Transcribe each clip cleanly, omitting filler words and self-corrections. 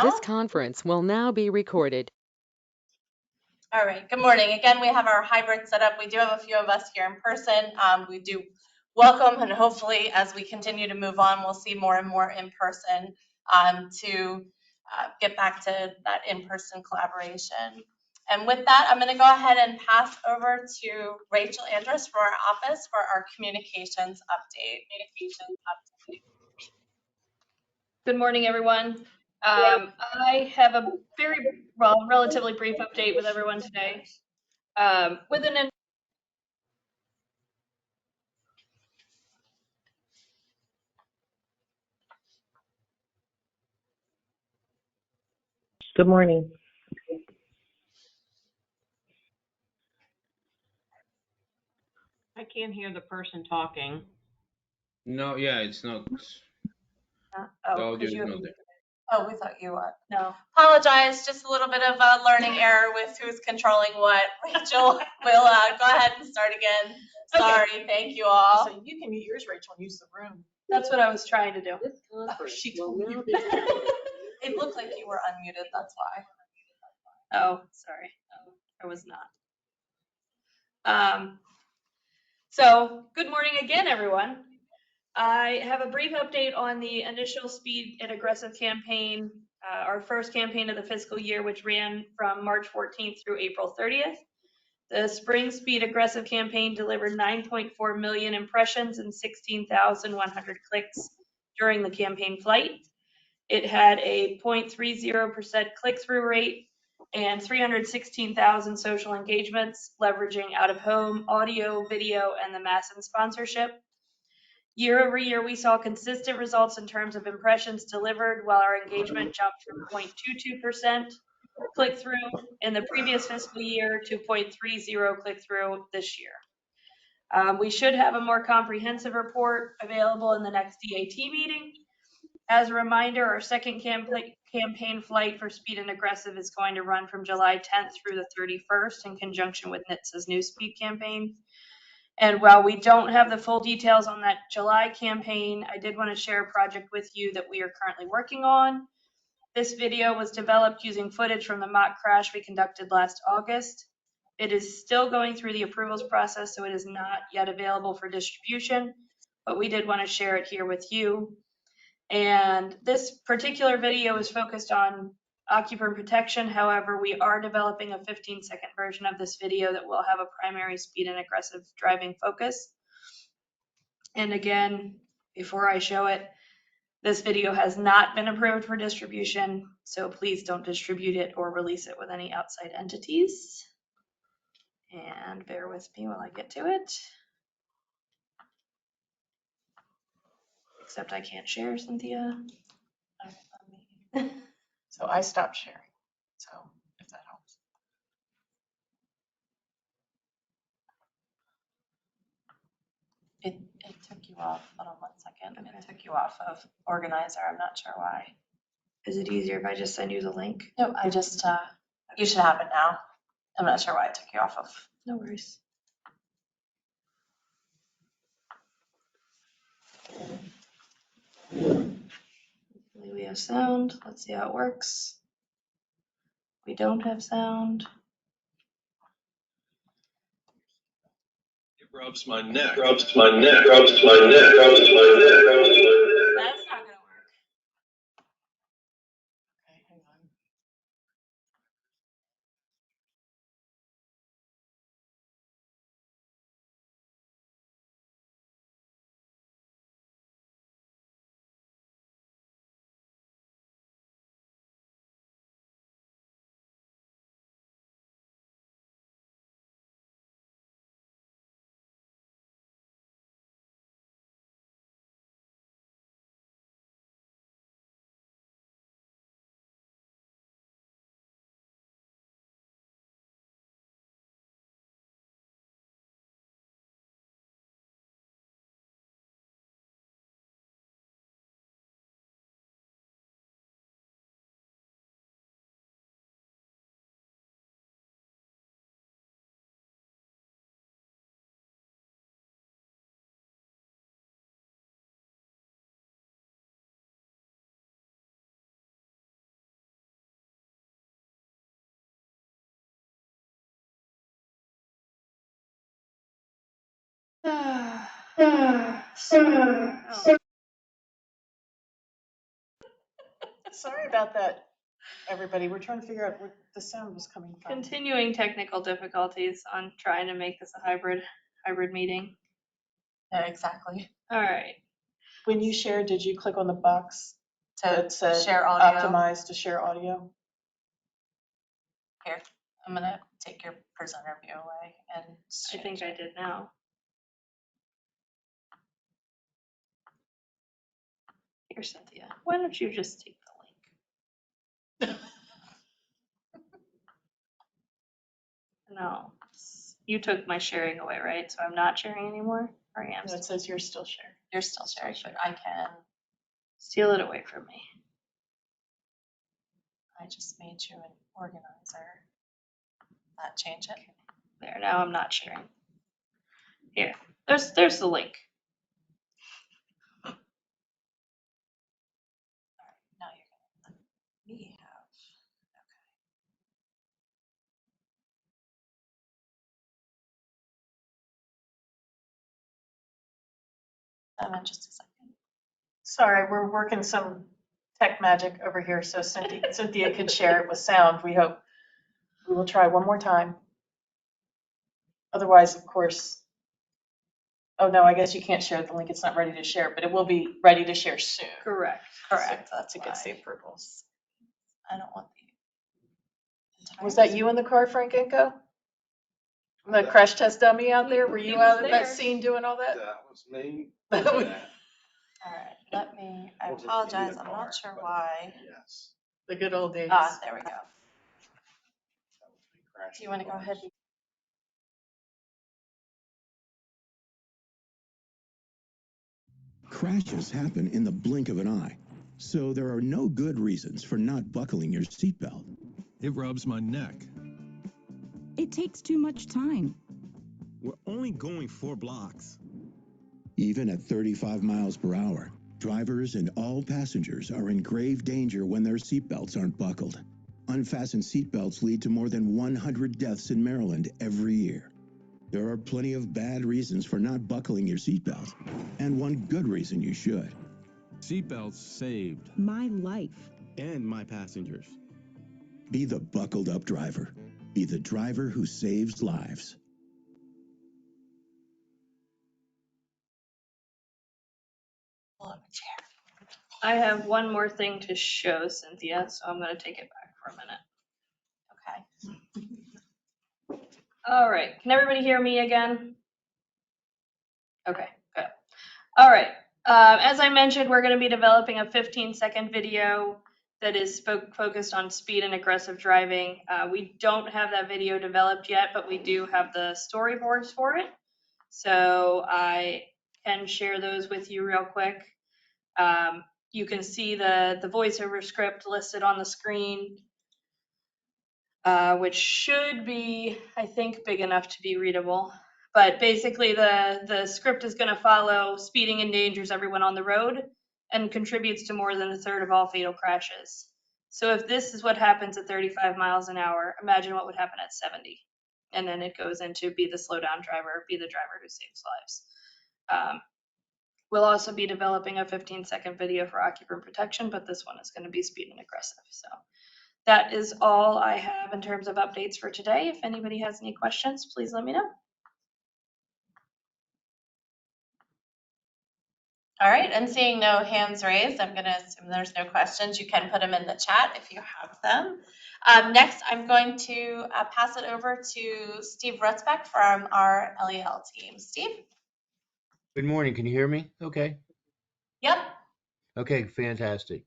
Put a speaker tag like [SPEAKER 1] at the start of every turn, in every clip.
[SPEAKER 1] This conference will now be recorded.
[SPEAKER 2] All right, good morning. Again, we have our hybrid setup. We do have a few of us here in person. We do welcome, and hopefully as we continue to move on, we'll see more and more in person to get back to that in-person collaboration. And with that, I'm going to go ahead and pass over to Rachel Andrus from our office for our communications update.
[SPEAKER 3] Good morning, everyone. I have a relatively brief update with everyone today.
[SPEAKER 4] Good morning.
[SPEAKER 5] I can't hear the person talking.
[SPEAKER 6] No, yeah, it's not. The audio is not there.
[SPEAKER 2] Oh, we thought you were.
[SPEAKER 3] No.
[SPEAKER 2] Apologize, just a little bit of a learning error with who's controlling what. Rachel will go ahead and start again. Sorry, okay. Thank you all.
[SPEAKER 7] So you can mute yours, Rachel, and use the room.
[SPEAKER 3] That's what I was trying to do.
[SPEAKER 7] She told me.
[SPEAKER 2] It looked like you were unmuted, that's why.
[SPEAKER 3] Oh, sorry. I was not. So good morning again, everyone. I have a brief update on the initial Speed and Aggressive campaign, our first campaign of the fiscal year, which ran from March 14th through April 30th. The Spring Speed Aggressive campaign delivered 9.4 million impressions and 16,100 clicks during the campaign flight. It had a 0.30% click-through rate and 316,000 social engagements, leveraging out-of-home, audio, video, and the Masson sponsorship. Year over year, we saw consistent results in terms of impressions delivered, while our engagement jumped from 0.22% click-through in the previous fiscal year to 0.30 click-through this year. We should have a more comprehensive report available in the next DAT meeting. As a reminder, our second campaign flight for Speed and Aggressive is going to run from July 10th through the 31st in conjunction with NHTSA's new Speed campaign. And while we don't have the full details on that July campaign, I did want to share a project with you that we are currently working on. This video was developed using footage from the mock crash we conducted last August. It is still going through the approvals process, so it is not yet available for distribution, but we did want to share it here with you. And this particular video is focused on occupant protection. However, we are developing a 15-second version of this video that will have a primary speed and aggressive driving focus. And again, before I show it, this video has not been approved for distribution, so please don't distribute it or release it with any outside entities. And bear with me while I get to it. Except I can't share, Cynthia.
[SPEAKER 7] So I stopped sharing. So if that helps.
[SPEAKER 2] It took you off. Hold on 1 second. Okay. It took you off of organizer. I'm not sure why.
[SPEAKER 3] Is it easier if I just send you the link?
[SPEAKER 2] No, I just, you should have it now. I'm not sure why it took you off of.
[SPEAKER 3] No worries. We have sound. Let's see how it works. We don't have sound.
[SPEAKER 8] It rubs my neck. Rubs my neck. Rubs my neck. Rubs my neck.
[SPEAKER 7] Sorry about that, everybody. We're trying to figure out where the sound was coming from.
[SPEAKER 3] Continuing technical difficulties on trying to make this a hybrid meeting.
[SPEAKER 2] Yeah, exactly.
[SPEAKER 3] All right.
[SPEAKER 7] When you shared, did you click on the box
[SPEAKER 2] To
[SPEAKER 7] that said
[SPEAKER 2] share audio.
[SPEAKER 7] optimize to share audio?
[SPEAKER 2] Here, I'm gonna take your presenter view away and.
[SPEAKER 3] I think I did now. Here, Cynthia, why don't you just take the link? No, you took my sharing away, right? So I'm not sharing anymore? Or I am?
[SPEAKER 7] No, it says you're still sharing.
[SPEAKER 2] You're still sharing, but I can,
[SPEAKER 3] Steal it away from me.
[SPEAKER 2] I just made you an organizer. That change it?
[SPEAKER 3] There, now I'm not sharing. Here, there's the link.
[SPEAKER 2] Now you're gonna let me have, okay. In just a second.
[SPEAKER 7] Sorry, we're working some tech magic over here so Cynthia can share it with sound, we hope. We will try one more time. Otherwise, of course, oh no, I guess you can't share the link. It's not ready to share, but it will be ready to share soon.
[SPEAKER 3] Correct.
[SPEAKER 2] Correct,
[SPEAKER 7] So
[SPEAKER 2] that's
[SPEAKER 7] to get the
[SPEAKER 2] why.
[SPEAKER 7] approvals.
[SPEAKER 2] I don't want the.
[SPEAKER 7] Was that you in the car, Frankenko? The crash test dummy out there? Were
[SPEAKER 3] He
[SPEAKER 7] you
[SPEAKER 3] was
[SPEAKER 7] out at
[SPEAKER 3] there.
[SPEAKER 7] that scene doing all that?
[SPEAKER 8] That was me.
[SPEAKER 7] That was-
[SPEAKER 2] All right, let me, I
[SPEAKER 8] Wasn't in the
[SPEAKER 2] apologize, I'm
[SPEAKER 8] car,
[SPEAKER 2] not sure
[SPEAKER 8] but
[SPEAKER 2] why.
[SPEAKER 8] Yes.
[SPEAKER 7] The good old days.
[SPEAKER 2] Ah, there we go.
[SPEAKER 8] That was me crashing
[SPEAKER 2] Do you want to go
[SPEAKER 8] cars.
[SPEAKER 2] ahead?
[SPEAKER 9] Crashes happen in the blink of an eye, so there are no good reasons for not buckling your seatbelt.
[SPEAKER 10] It rubs my neck.
[SPEAKER 11] It takes too much time.
[SPEAKER 10] We're only going 4 blocks.
[SPEAKER 9] Even at 35 miles per hour, drivers and all passengers are in grave danger when their seatbelts aren't buckled. Unfastened seatbelts lead to more than 100 deaths in Maryland every year. There are plenty of bad reasons for not buckling your seatbelt, and one good reason you should.
[SPEAKER 10] Seatbelts saved.
[SPEAKER 11] My life.
[SPEAKER 10] And my passengers.
[SPEAKER 9] Be the buckled up driver. Be the driver who saves lives.
[SPEAKER 2] Pull up a chair.
[SPEAKER 3] I have one more thing to show, Cynthia, so I'm going to take it back for a minute.
[SPEAKER 2] Okay.
[SPEAKER 3] All right. Can everybody hear me again? Okay, good. All right. As I mentioned, we're going to be developing a 15-second video that is focused on speed and aggressive driving. We don't have that video developed yet, but we do have the storyboards for it. So I can share those with you real quick. You can see the voiceover script listed on the screen, which should be, I think, big enough to be readable. But basically, the script is going to follow speeding endangers everyone on the road and contributes to more than a third of all fatal crashes. So if this is what happens at 35 miles an hour, imagine what would happen at 70. And then it goes into be the slow down driver, be the driver who saves lives. We'll also be developing a 15-second video for occupant protection, but this one is going to be speed and aggressive. So that is all I have in terms of updates for today. If anybody has any questions, please let me know.
[SPEAKER 2] All right, and seeing no hands raised, I'm gonna assume there's no questions. You can put them in the chat if you have them. Next, I'm going to pass it over to Steve Rutzbeck from our LEL team. Steve?
[SPEAKER 12] Good morning. Can you hear me? Okay.
[SPEAKER 2] Yep.
[SPEAKER 12] Okay, fantastic.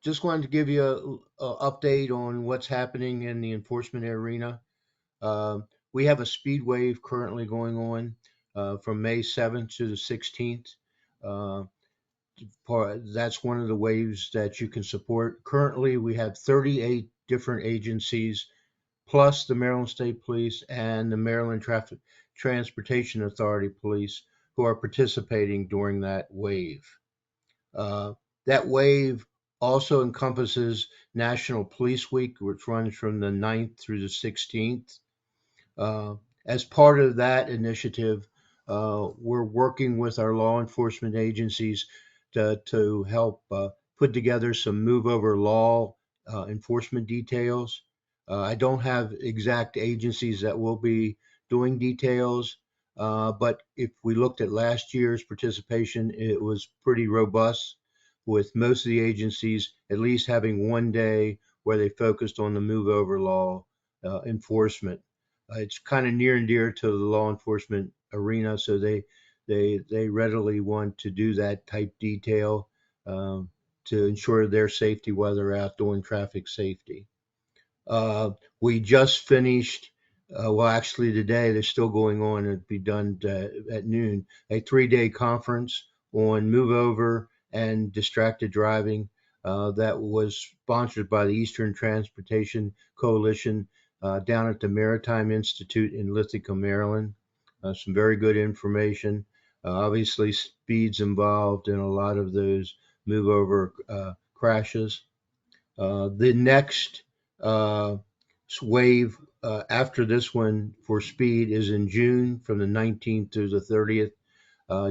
[SPEAKER 12] Just wanted to give you a update on what's happening in the enforcement arena. We have a speed wave currently going on from May 7th to the 16th. That's one of the waves that you can support. Currently, we have 38 different agencies, plus the Maryland State Police and the Maryland Transportation Authority Police, who are participating during that wave. That wave also encompasses National Police Week, which runs from the 9th through the 16th. As part of that initiative, We're working with our law enforcement agencies to help put together some move over law enforcement details. I don't have exact agencies that will be doing details, but if we looked at last year's participation, it was pretty robust, with most of the agencies at least having one day where they focused on the move over law enforcement. It's kind of near and dear to the law enforcement arena, so they readily want to do that type detail to ensure their safety while they're out doing traffic safety. We just finished, well, actually today, they're still going on, it'll be done at noon, a 3-day conference on move over and distracted driving that was sponsored by the Eastern Transportation Coalition down at the Maritime Institute in Ithaca, Maryland. Some very good information. Obviously, speed's involved in a lot of those move over crashes. The next wave after this one for speed is in June from the 19th to the 30th.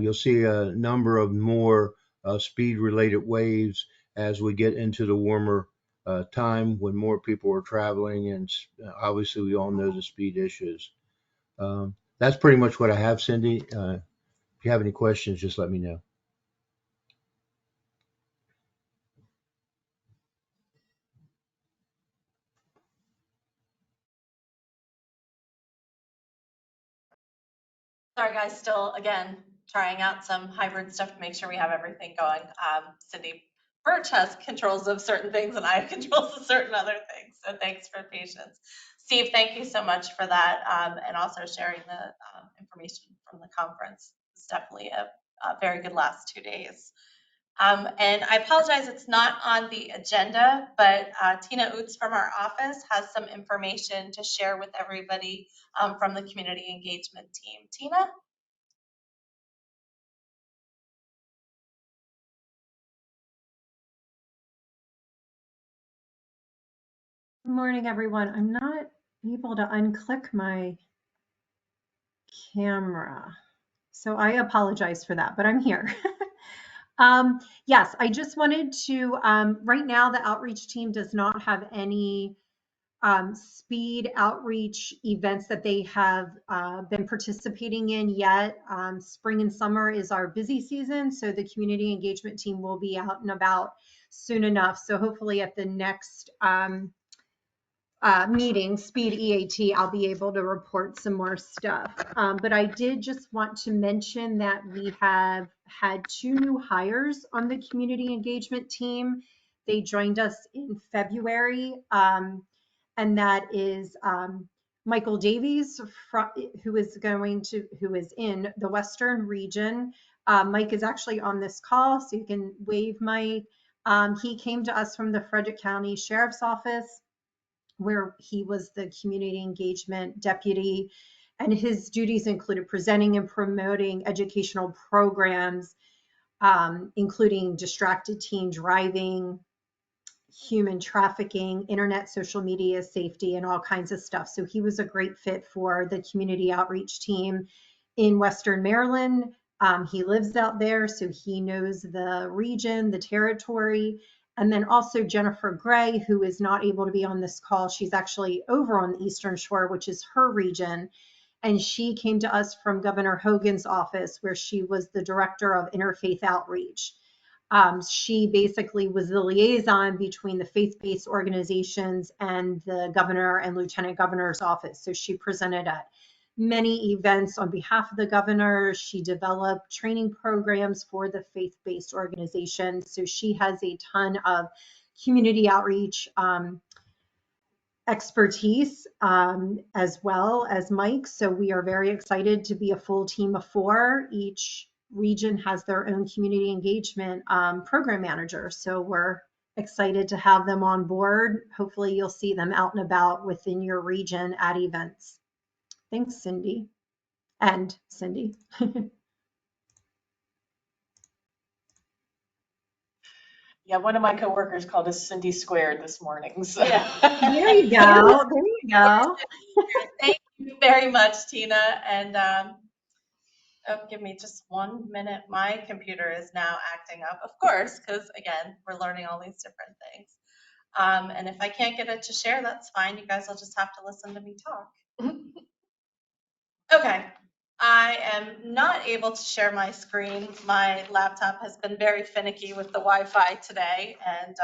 [SPEAKER 12] You'll see a number of more speed related waves as we get into the warmer time when more people are traveling, and obviously we all know the speed issues. That's pretty much what I have, Cindy. If you have any questions, just let me know.
[SPEAKER 2] Sorry, guys, still, again, trying out some hybrid stuff to make sure we have everything going. Cindy Birch has controls of certain things and I have controls of certain other things. So thanks for patience. Steve, thank you so much for that, and also sharing the information from the conference. It's definitely a very good last 2 days. And I apologize, it's not on the agenda, but Tina Oots from our office has some information to share with everybody from the community engagement team. Tina?
[SPEAKER 13] Good morning, everyone. I'm not able to unclick my camera, so I apologize for that, but I'm here. Yes, I just wanted to, right now the outreach team does not have any speed outreach events that they have been participating in yet. Spring and summer is our busy season, so the community engagement team will be out and about soon enough. So hopefully at the next meeting, Speed EAT, I'll be able to report some more stuff. But I did just want to mention that we have had 2 new hires on the community engagement team. They joined us in February, and that is Michael Davies, who is in the Western region. Mike is actually on this call, so you can wave Mike. He came to us from the Frederick County Sheriff's Office, where he was the community engagement deputy, and his duties included presenting and promoting educational programs, including distracted teen driving, human trafficking, internet, social media safety, and all kinds of stuff. So he was a great fit for the community outreach team in Western Maryland. He lives out there, so he knows the region, the territory. And then also Jennifer Gray, who is not able to be on this call. She's actually over on the Eastern Shore, which is her region. And she came to us from Governor Hogan's office, where she was the director of interfaith outreach. She basically was the liaison between the faith-based organizations and the governor and lieutenant governor's office. So she presented at many events on behalf of the governor. She developed training programs for the faith-based organization. So she has a ton of community outreach expertise, as well as Mike. So we are very excited to be a full team of 4. Each region has their own community engagement program manager. So we're excited to have them on board. Hopefully you'll see them out and about within your region at events. Thanks, Cindy. And Cindy.
[SPEAKER 7] Yeah, one of my coworkers called us Cindy Squared this morning. So.
[SPEAKER 2] Yeah.
[SPEAKER 13] There you go. There you go.
[SPEAKER 2] Thank you very much, Tina. And Oh, give me just 1 minute. My computer is now acting up, of course, because again, we're learning all these different things. And if I can't get it to share, that's fine. You guys will just have to listen to me talk. Okay. I am not able to share my screen. My laptop has been very finicky with the Wi-Fi today, and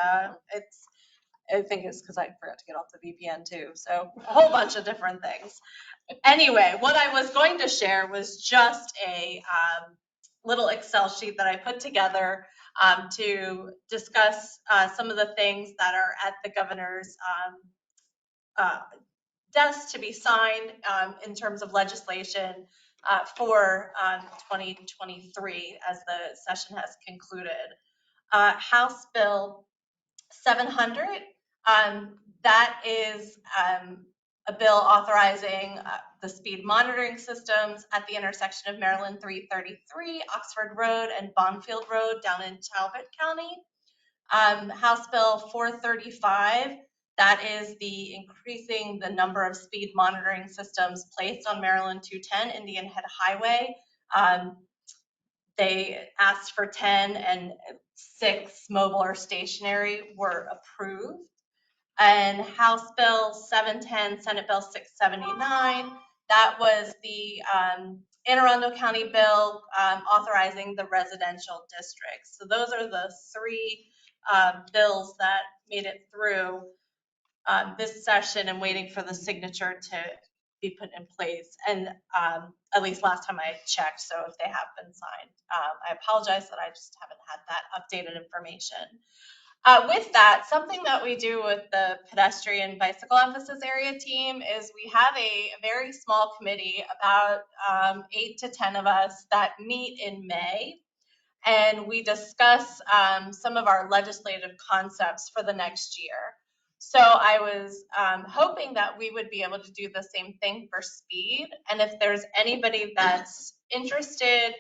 [SPEAKER 2] I think it's because I forgot to get off the VPN too. So a whole bunch of different things. Anyway, what I was going to share was just a little Excel sheet that I put together to discuss some of the things that are at the governor's desk to be signed in terms of legislation for 2023 as the session has concluded. House Bill 700, that is a bill authorizing the speed monitoring systems at the intersection of Maryland 333, Oxford Road, and Bonfield Road down in Talbot County. House Bill 435, that is the increasing the number of speed monitoring systems placed on Maryland 210 Indian Head Highway. They asked for 10 and 6 mobile or stationary were approved. And House Bill 710, Senate Bill 679, that was the Anne Arundel County bill authorizing the residential districts. So those are the 3 bills that made it through this session and waiting for the signature to be put in place. And at least last time I checked, so if they have been signed. I apologize that I just haven't had that updated information. With that, something that we do with the pedestrian bicycle emphasis area team is we have a very small committee, about 8 to 10 of us, that meet in May. And we discuss some of our legislative concepts for the next year. So I was hoping that we would be able to do the same thing for speed. And if there's anybody that's interested,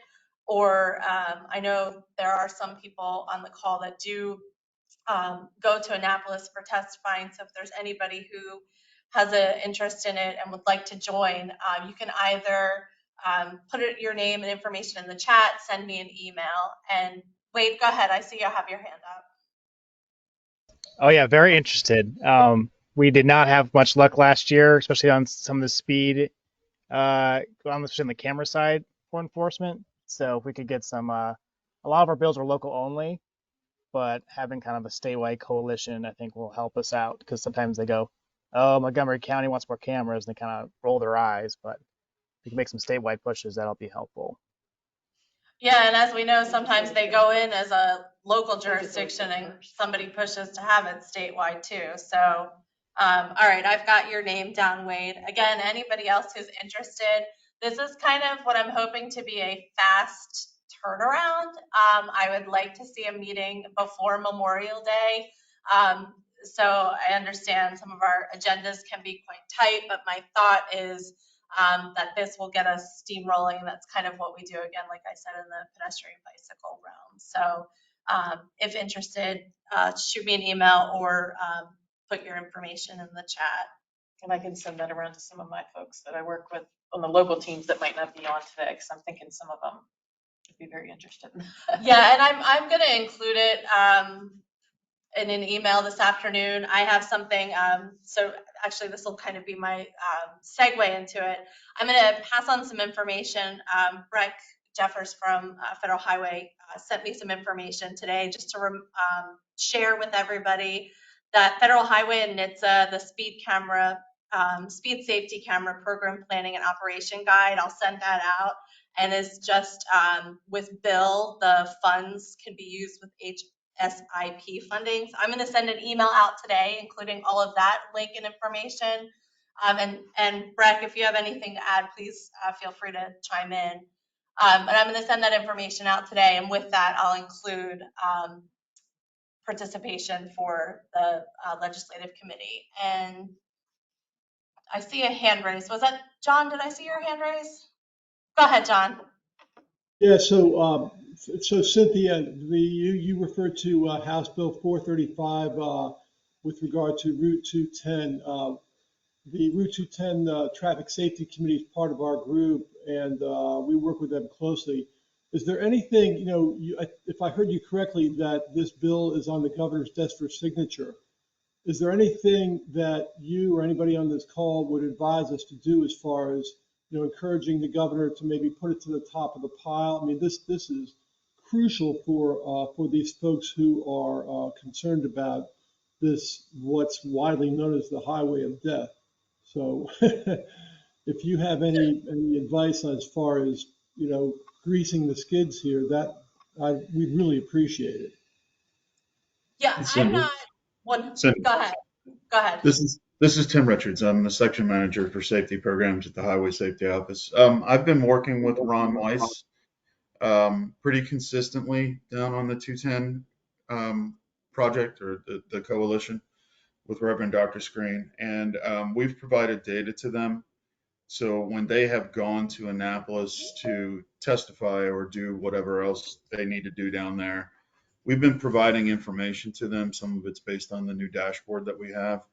[SPEAKER 2] or I know there are some people on the call that do go to Annapolis for testifying. So if there's anybody who has an interest in it and would like to join, you can either put your name and information in the chat, send me an email. And Wade, go ahead. I see you have your hand up.
[SPEAKER 14] Oh yeah, very interested. We did not have much luck last year, especially on some of the speed, especially on the camera side for enforcement. So if we could get some, a lot of our bills are local only, but having kind of a statewide coalition, I think will help us out, because sometimes they go, oh, Montgomery County wants more cameras, and they kind of roll their eyes. But if we can make some statewide pushes, that'll be helpful.
[SPEAKER 2] Yeah, and as we know, sometimes they go in as a local jurisdiction and somebody pushes to have it statewide too. So, all right, I've got your name down, Wade. Again, anybody else who's interested, this is kind of what I'm hoping to be a fast turnaround. I would like to see a meeting before Memorial Day. So I understand some of our agendas can be quite tight, but my thought is that this will get us steamrolling. That's kind of what we do, again, like I said, in the pedestrian bicycle realm. So if interested, shoot me an email or put your information in the chat.
[SPEAKER 7] And I can send that around to some of my folks that I work with on the local teams that might not be on today, because I'm thinking some of them would be very interested.
[SPEAKER 2] Yeah, and I'm going to include it in an email this afternoon. I have something, so actually this will kind of be my segue into it. I'm going to pass on some information. Breck Jeffers from Federal Highway sent me some information today just to share with everybody that Federal Highway and NHTSA, the speed safety camera program planning and operation guide, I'll send that out. And it's just with Bill, the funds can be used with SIP funding. So I'm going to send an email out today, including all of that link and information. And Breck, if you have anything to add, please feel free to chime in. And I'm going to send that information out today. And with that, I'll include participation for the legislative committee. And I see a hand raised. Was that John? Did I see your hand raised? Go ahead, John.
[SPEAKER 15] Yeah, so Cynthia, you referred to House Bill 435 with regard to Route 210. the Route 210 Traffic Safety Committee is part of our group, and we work with them closely. Is there anything, if I heard you correctly, that this bill is on the governor's desk for signature? Is there anything that you or anybody on this call would advise us to do as far as, encouraging the governor to maybe put it to the top of the pile? I mean, this is crucial for these folks who are concerned about this, what's widely known as the highway of death. So if you have any advice as far as, greasing the skids here, we'd really appreciate it.
[SPEAKER 2] Yeah, I'm not one.
[SPEAKER 16] Cindy,
[SPEAKER 2] Go ahead. Go ahead.
[SPEAKER 16] this is Tim Richards. I'm the section manager for safety programs at the Highway Safety Office. I've been working with Ron Weiss pretty consistently down on the 210 project, or the coalition, with Reverend Dr. Screen, and we've provided data to them. So when they have gone to Annapolis to testify or do whatever else they need to do down there, we've been providing information to them. Some of it's based on the new dashboard that we have.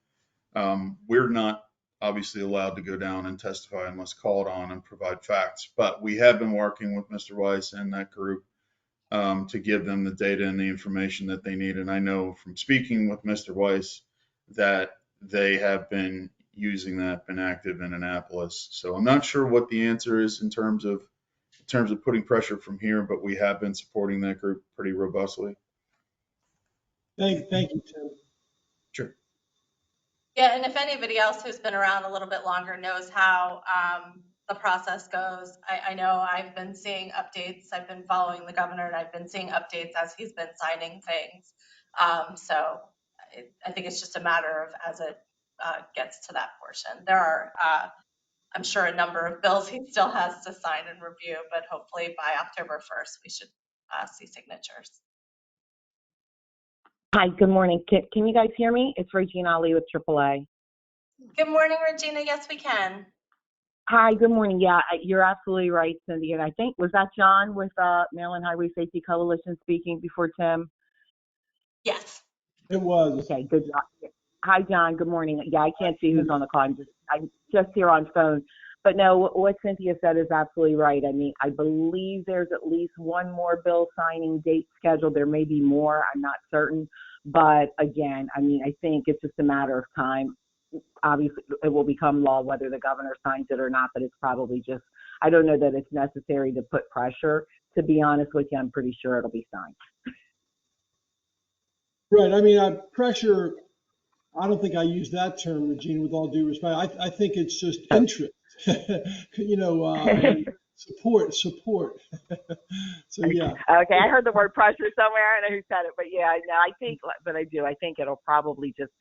[SPEAKER 16] We're not obviously allowed to go down and testify unless called on and provide facts, but we have been working with Mr. Weiss and that group to give them the data and the information that they need. And I know from speaking with Mr. Weiss that they have been using that, been active in Annapolis. So I'm not sure what the answer is in terms of putting pressure from here, but we have been supporting that group pretty robustly.
[SPEAKER 15] Thank you, Tim.
[SPEAKER 16] Sure.
[SPEAKER 2] Yeah, and if anybody else who's been around a little bit longer knows how the process goes, I know I've been seeing updates. I've been following the governor, and I've been seeing updates as he's been signing things. So I think it's just a matter of as it gets to that portion. There are, I'm sure, a number of bills he still has to sign and review, but hopefully by October 1st, we should see signatures.
[SPEAKER 4] Hi, good morning. Can you guys hear me? It's Regina Ali with AAA.
[SPEAKER 2] Good morning, Regina. Yes, we can.
[SPEAKER 4] Hi, good morning. Yeah, you're absolutely right, Cindy. And I think, was that John with Maryland Highway Safety Coalition speaking before Tim?
[SPEAKER 2] Yes.
[SPEAKER 15] It was.
[SPEAKER 4] Okay, good job. Hi, John. Good morning. Yeah, I can't see who's on the call. I'm just here on phone. But no, what Cynthia said is absolutely right. I mean, I believe there's at least one more bill signing date scheduled. There may be more. I'm not certain. But again, I mean, I think it's just a matter of time. Obviously, it will become law whether the governor signs it or not, but it's probably just, I don't know that it's necessary to put pressure. To be honest with you, I'm pretty sure it'll be signed.
[SPEAKER 15] Right. I mean, pressure, I don't think I use that term, Regina, with all due respect. I think it's just interest, support. So, yeah.
[SPEAKER 4] Okay, I heard the word pressure somewhere. I don't know who said it, but yeah, no, I think it'll probably just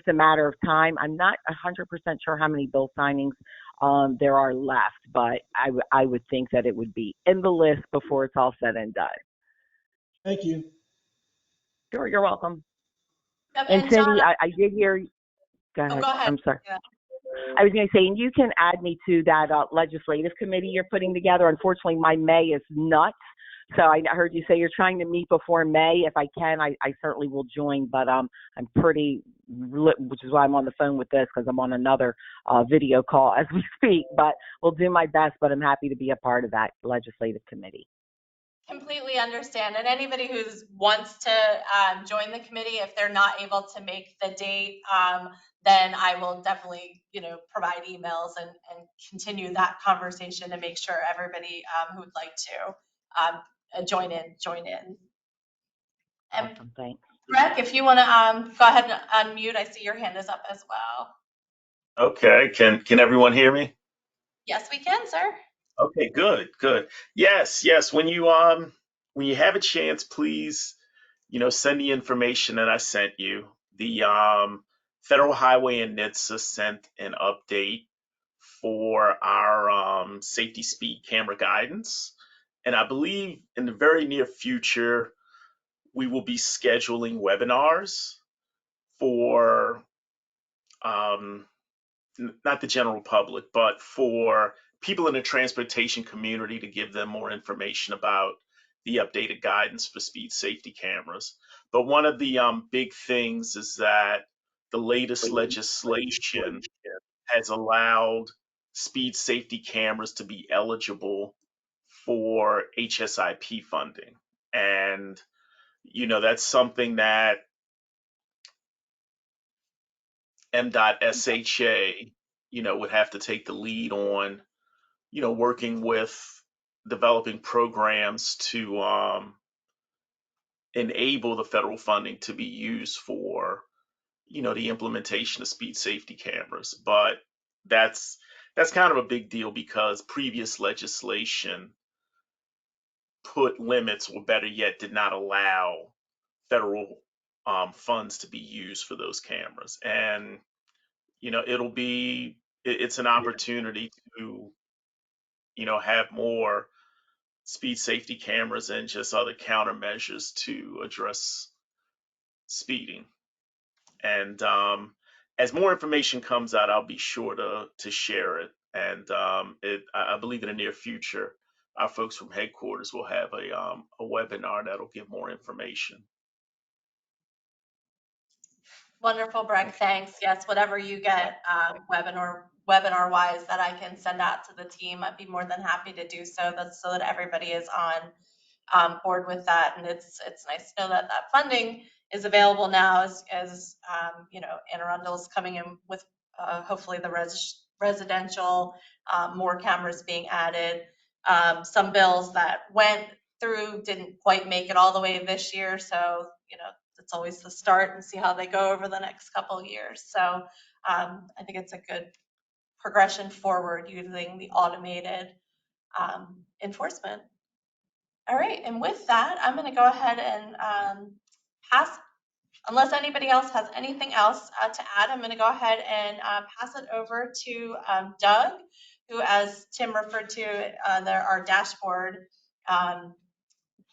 [SPEAKER 4] a matter of time. I'm not 100% sure how many bill signings there are left, but I would think that it would be in the list before it's all said and done.
[SPEAKER 15] Thank you.
[SPEAKER 4] Sure, you're welcome.
[SPEAKER 2] Yep,
[SPEAKER 4] And Cindy,
[SPEAKER 2] John,
[SPEAKER 4] I did hear you. Go ahead.
[SPEAKER 2] go ahead.
[SPEAKER 4] I'm sorry.
[SPEAKER 2] Yeah.
[SPEAKER 4] I was going to say, and you can add me to that legislative committee you're putting together. Unfortunately, my May is nuts. So I heard you say you're trying to meet before May. If I can, I certainly will join, but I'm pretty, which is why I'm on the phone with this, because I'm on another video call as we speak, but we'll do my best, but I'm happy to be a part of that legislative committee.
[SPEAKER 2] Completely understand. And anybody who wants to join the committee, if they're not able to make the date, then I will definitely, provide emails and continue that conversation to make sure everybody who would like to join in. And
[SPEAKER 4] Awesome, thanks.
[SPEAKER 2] Greg, if you want to go ahead and unmute, I see your hand is up as well.
[SPEAKER 8] Okay, can everyone hear me?
[SPEAKER 2] Yes, we can, sir.
[SPEAKER 8] Okay, good. Yes. When you have a chance, please, send the information that I sent you. The Federal Highway and NHTSA sent an update for our safety speed camera guidance, and I believe in the very near future we will be scheduling webinars for not the general public, but for people in the transportation community, to give them more information about the updated guidance for speed safety cameras. But one of the big things is that the latest legislation has allowed speed safety cameras to be eligible for HSIP funding. And, that's something that M.SHA, would have to take the lead on, working with developing programs to enable the federal funding to be used for, the implementation of speed safety cameras. But that's kind of a big deal because previous legislation put limits, or better yet, did not allow federal funds to be used for those cameras. And it's an opportunity to have more speed safety cameras and just other countermeasures to address speeding. And as more information comes out, I'll be sure to share it. And I believe in the near future, our folks from headquarters will have a webinar that'll give more information.
[SPEAKER 2] Wonderful, Breck. Thanks. Yes, whatever you get webinar wise that I can send out to the team, I'd be more than happy to do so. That's so that everybody is on board with that. And it's nice to know that that funding is available now as Anne Arundel's coming in with hopefully the residential, more cameras being added. Some bills that went through didn't quite make it all the way this year. So, it's always the start and see how they go over the next couple of years. So I think it's a good progression forward using the automated enforcement. All right, and with that, I'm going to go ahead and pass, unless anybody else has anything else to add, I'm going to go ahead and pass it over to Doug, who, as Tim referred to, our dashboard.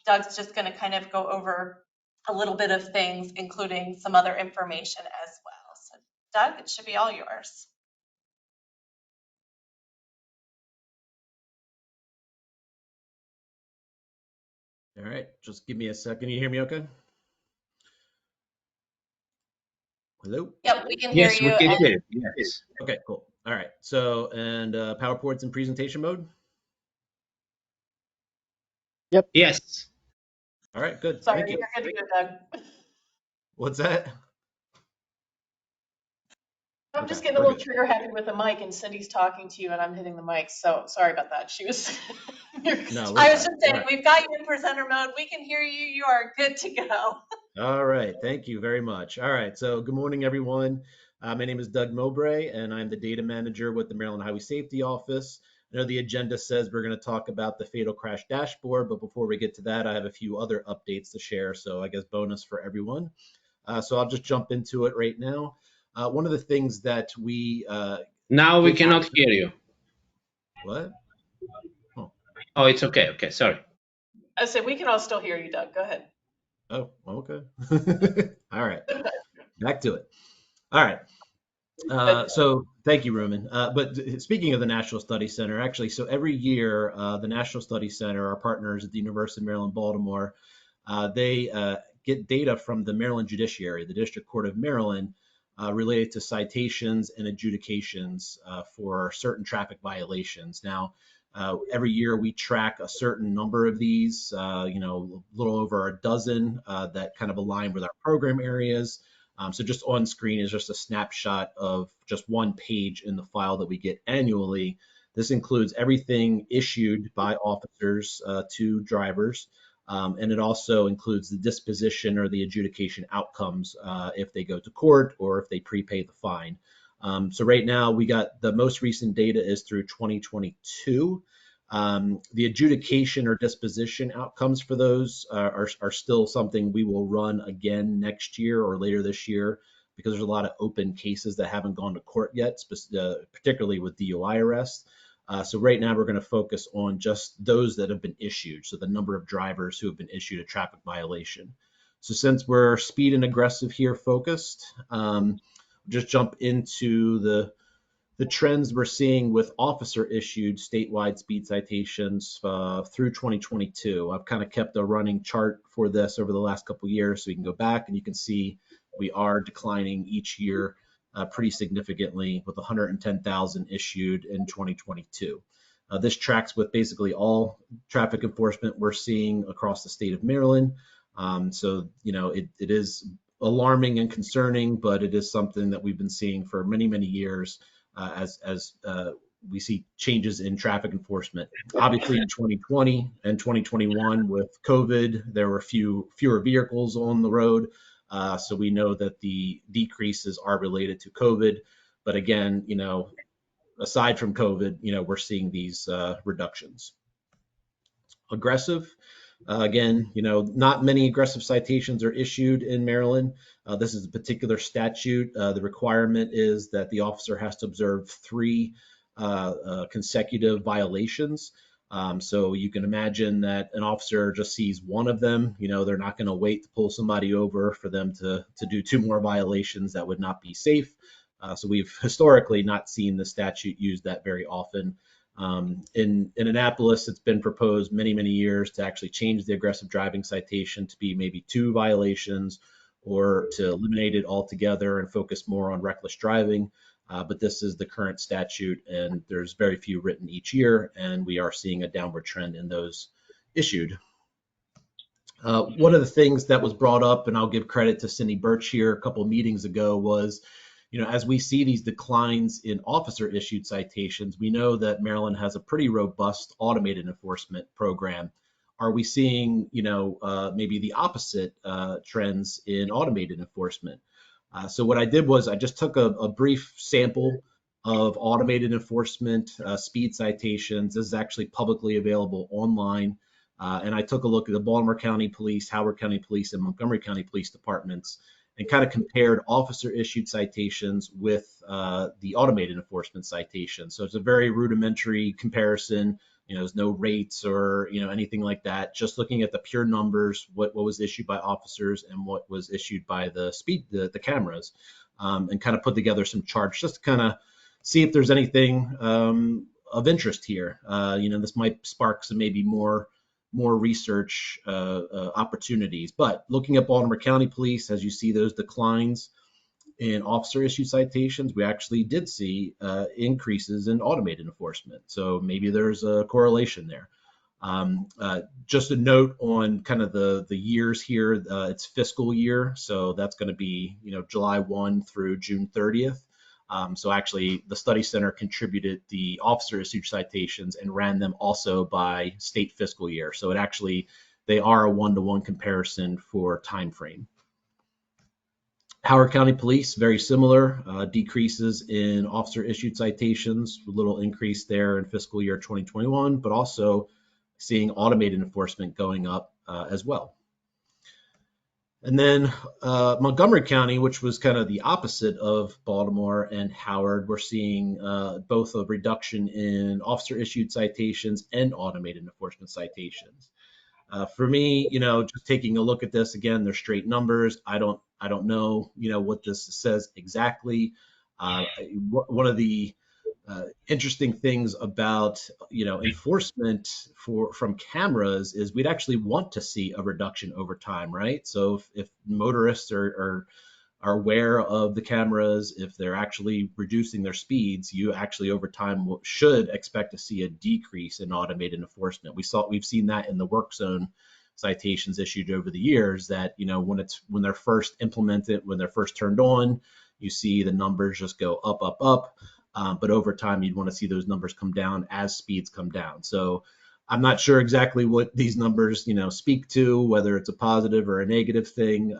[SPEAKER 2] Doug's just going to kind of go over a little bit of things, including some other information as well. So Doug, it should be all yours.
[SPEAKER 17] All right, just give me a second. Can you hear me okay? Hello?
[SPEAKER 2] Yep, we can hear you.
[SPEAKER 17] Yes, we can hear you. Yes. Okay, cool. All right, so, and PowerPoint's in presentation mode?
[SPEAKER 14] Yep.
[SPEAKER 17] Yes. All right, good.
[SPEAKER 7] Sorry,
[SPEAKER 17] Thank you.
[SPEAKER 7] you're good to go, Doug.
[SPEAKER 17] What's that?
[SPEAKER 7] I'm just getting a little trigger happy with the mic, and Cindy's talking to you, and I'm hitting the mic. So sorry about that. She was.
[SPEAKER 17] No,
[SPEAKER 2] I was just saying, we've got you in presenter mode. We can hear you. You are good to go.
[SPEAKER 17] All right, thank you very much. All right, so good morning, everyone. My name is Doug Mowbray, and I'm the data manager with the Maryland Highway Safety Office. I know the agenda says we're going to talk about the fatal crash dashboard, but before we get to that, I have a few other updates to share. So I guess bonus for everyone. So I'll just jump into it right now. One of the things that we
[SPEAKER 6] now we cannot hear you.
[SPEAKER 17] What?
[SPEAKER 6] Oh, it's okay. Okay, sorry.
[SPEAKER 7] I said we can all still hear you, Doug. Go ahead.
[SPEAKER 17] Oh, okay. All right, back to it. All right. So thank you, Ruben. But speaking of the National Study Center, actually, so every year, the National Study Center, our partners at the University of Maryland, Baltimore, they get data from the Maryland Judiciary, the District Court of Maryland, related to citations and adjudications for certain traffic violations. Now, every year we track a certain number of these, a little over a dozen that kind of align with our program areas. So just on screen is just a snapshot of just one page in the file that we get annually. This includes everything issued by officers to drivers. And it also includes the disposition or the adjudication outcomes if they go to court or if they prepay the fine. So right now we got the most recent data is through 2022. The adjudication or disposition outcomes for those are still something we will run again next year or later this year because there's a lot of open cases that haven't gone to court yet, particularly with DUI arrests. So right now we're going to focus on just those that have been issued. So the number of drivers who have been issued a traffic violation. So since we're speed and aggressive here focused, just jump into the trends we're seeing with officer issued statewide speed citations through 2022. I've kind of kept a running chart for this over the last couple of years so you can go back and you can see we are declining each year pretty significantly, with 110,000 issued in 2022. This tracks with basically all traffic enforcement we're seeing across the state of Maryland. So, it is alarming and concerning, but it is something that we've been seeing for many, many years as we see changes in traffic enforcement. Obviously, in 2020 and 2021 with COVID, there were fewer vehicles on the road. So we know that the decreases are related to COVID. But again, aside from COVID, we're seeing these reductions. Aggressive. Again, not many aggressive citations are issued in Maryland. This is a particular statute. The requirement is that the officer has to observe 3 consecutive violations. So you can imagine that an officer just sees one of them. They're not going to wait to pull somebody over for them to do 2 more violations. That would not be safe. So we've historically not seen the statute used that very often. In Annapolis, it's been proposed many, many years to actually change the aggressive driving citation to be maybe 2 violations, or to eliminate it altogether and focus more on reckless driving. But this is the current statute, and there's very few written each year, and we are seeing a downward trend in those issued. One of the things that was brought up, and I'll give credit to Cindy Birch here a couple of meetings ago, was as we see these declines in officer issued citations, we know that Maryland has a pretty robust automated enforcement program. Are we seeing, maybe the opposite trends in automated enforcement? So what I did was I just took a brief sample of automated enforcement speed citations. This is actually publicly available online. And I took a look at the Baltimore County Police, Howard County Police, and Montgomery County Police Departments, and kind of compared officer issued citations with the automated enforcement citations. So it's a very rudimentary comparison. There's no rates or anything like that. Just looking at the pure numbers, what was issued by officers and what was issued by the cameras, and kind of put together some charts just to kind of see if there's anything of interest here. This might spark some maybe more research opportunities. But looking at Baltimore County Police, as you see those declines in officer issued citations, we actually did see increases in automated enforcement. So maybe there's a correlation there. Just a note on kind of the years here, it's fiscal year. So that's going to be, July 1 through June 30th. So actually the study center contributed the officer issued citations and ran them also by state fiscal year. So they are a 1-to-1 comparison for time frame. Howard County Police, very similar, decreases in officer issued citations, a little increase there in fiscal year 2021, but also seeing automated enforcement going up as well. And then Montgomery County, which was kind of the opposite of Baltimore and Howard, we're seeing both a reduction in officer issued citations and automated enforcement citations. For me, just taking a look at this again, they're straight numbers. I don't know, what this says exactly. One of the interesting things about enforcement from cameras is we'd actually want to see a reduction over time, right? So if motorists are aware of the cameras, if they're actually reducing their speeds, you actually over time should expect to see a decrease in automated enforcement. We've seen that in the work zone citations issued over the years, that when they're first implemented, when they're first turned on, you see the numbers just go up. But over time, you'd want to see those numbers come down as speeds come down. So I'm not sure exactly what these numbers, speak to, whether it's a positive or a negative thing.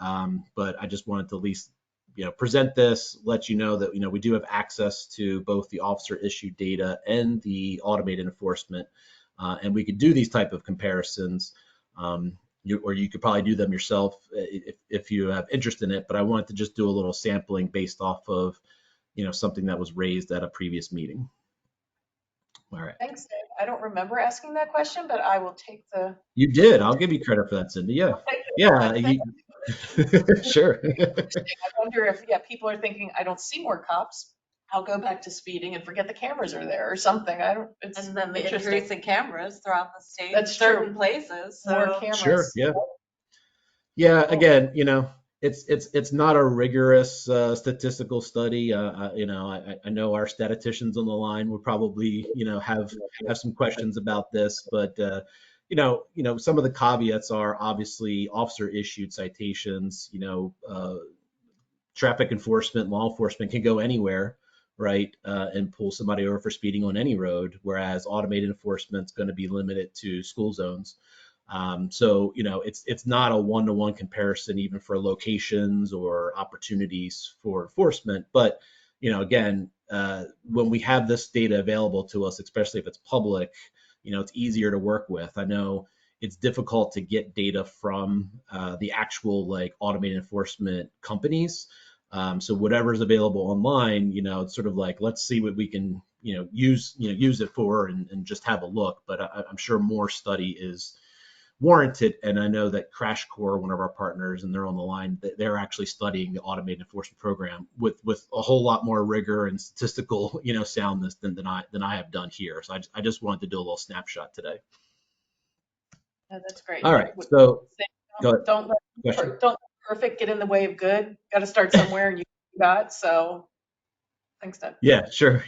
[SPEAKER 17] But I just wanted to at least, present this, let you know that, we do have access to both the officer issued data and the automated enforcement. And we could do these type of comparisons, or you could probably do them yourself if you have interest in it. But I wanted to just do a little sampling based off of something that was raised at a previous meeting. All right.
[SPEAKER 7] Thanks, Dave. I don't remember asking that question, but I will take the.
[SPEAKER 17] You did. I'll give you credit for that, Cindy. Yeah. Yeah. Sure.
[SPEAKER 7] I wonder if, people are thinking, I don't see more cops. I'll go back to speeding and forget the cameras are there or something. It's
[SPEAKER 2] and then the
[SPEAKER 7] interesting.
[SPEAKER 2] increase in cameras throughout the state,
[SPEAKER 7] That's
[SPEAKER 2] certain
[SPEAKER 7] true.
[SPEAKER 2] places. So.
[SPEAKER 7] More cameras.
[SPEAKER 17] Sure. Yeah. Yeah. Again, It's not a rigorous statistical study. I know our statisticians on the line would probably have some questions about this, but some of the caveats are obviously officer issued citations. Traffic enforcement, law enforcement can go anywhere, right, and pull somebody over for speeding on any road, whereas automated enforcement is going to be limited to school zones. So it's not a one-to-one comparison even for locations or opportunities for enforcement. But again, when we have this data available to us, especially if it's public, it's easier to work with. I know it's difficult to get data from the actual like automated enforcement companies. So whatever's available online, it's sort of like, let's see what we can use it for and just have a look. But I'm sure more study is warranted. And I know that Crash Core, one of our partners, and they're on the line, they're actually studying the automated enforcement program with a whole lot more rigor and statistical, soundness than I have done here. So I just wanted to do a little snapshot today.
[SPEAKER 7] No, that's great.
[SPEAKER 17] All right. So go ahead.
[SPEAKER 7] Don't let perfect get in the way of good. Got to start somewhere, and you got so. Thanks, Doug.
[SPEAKER 17] Yeah, sure.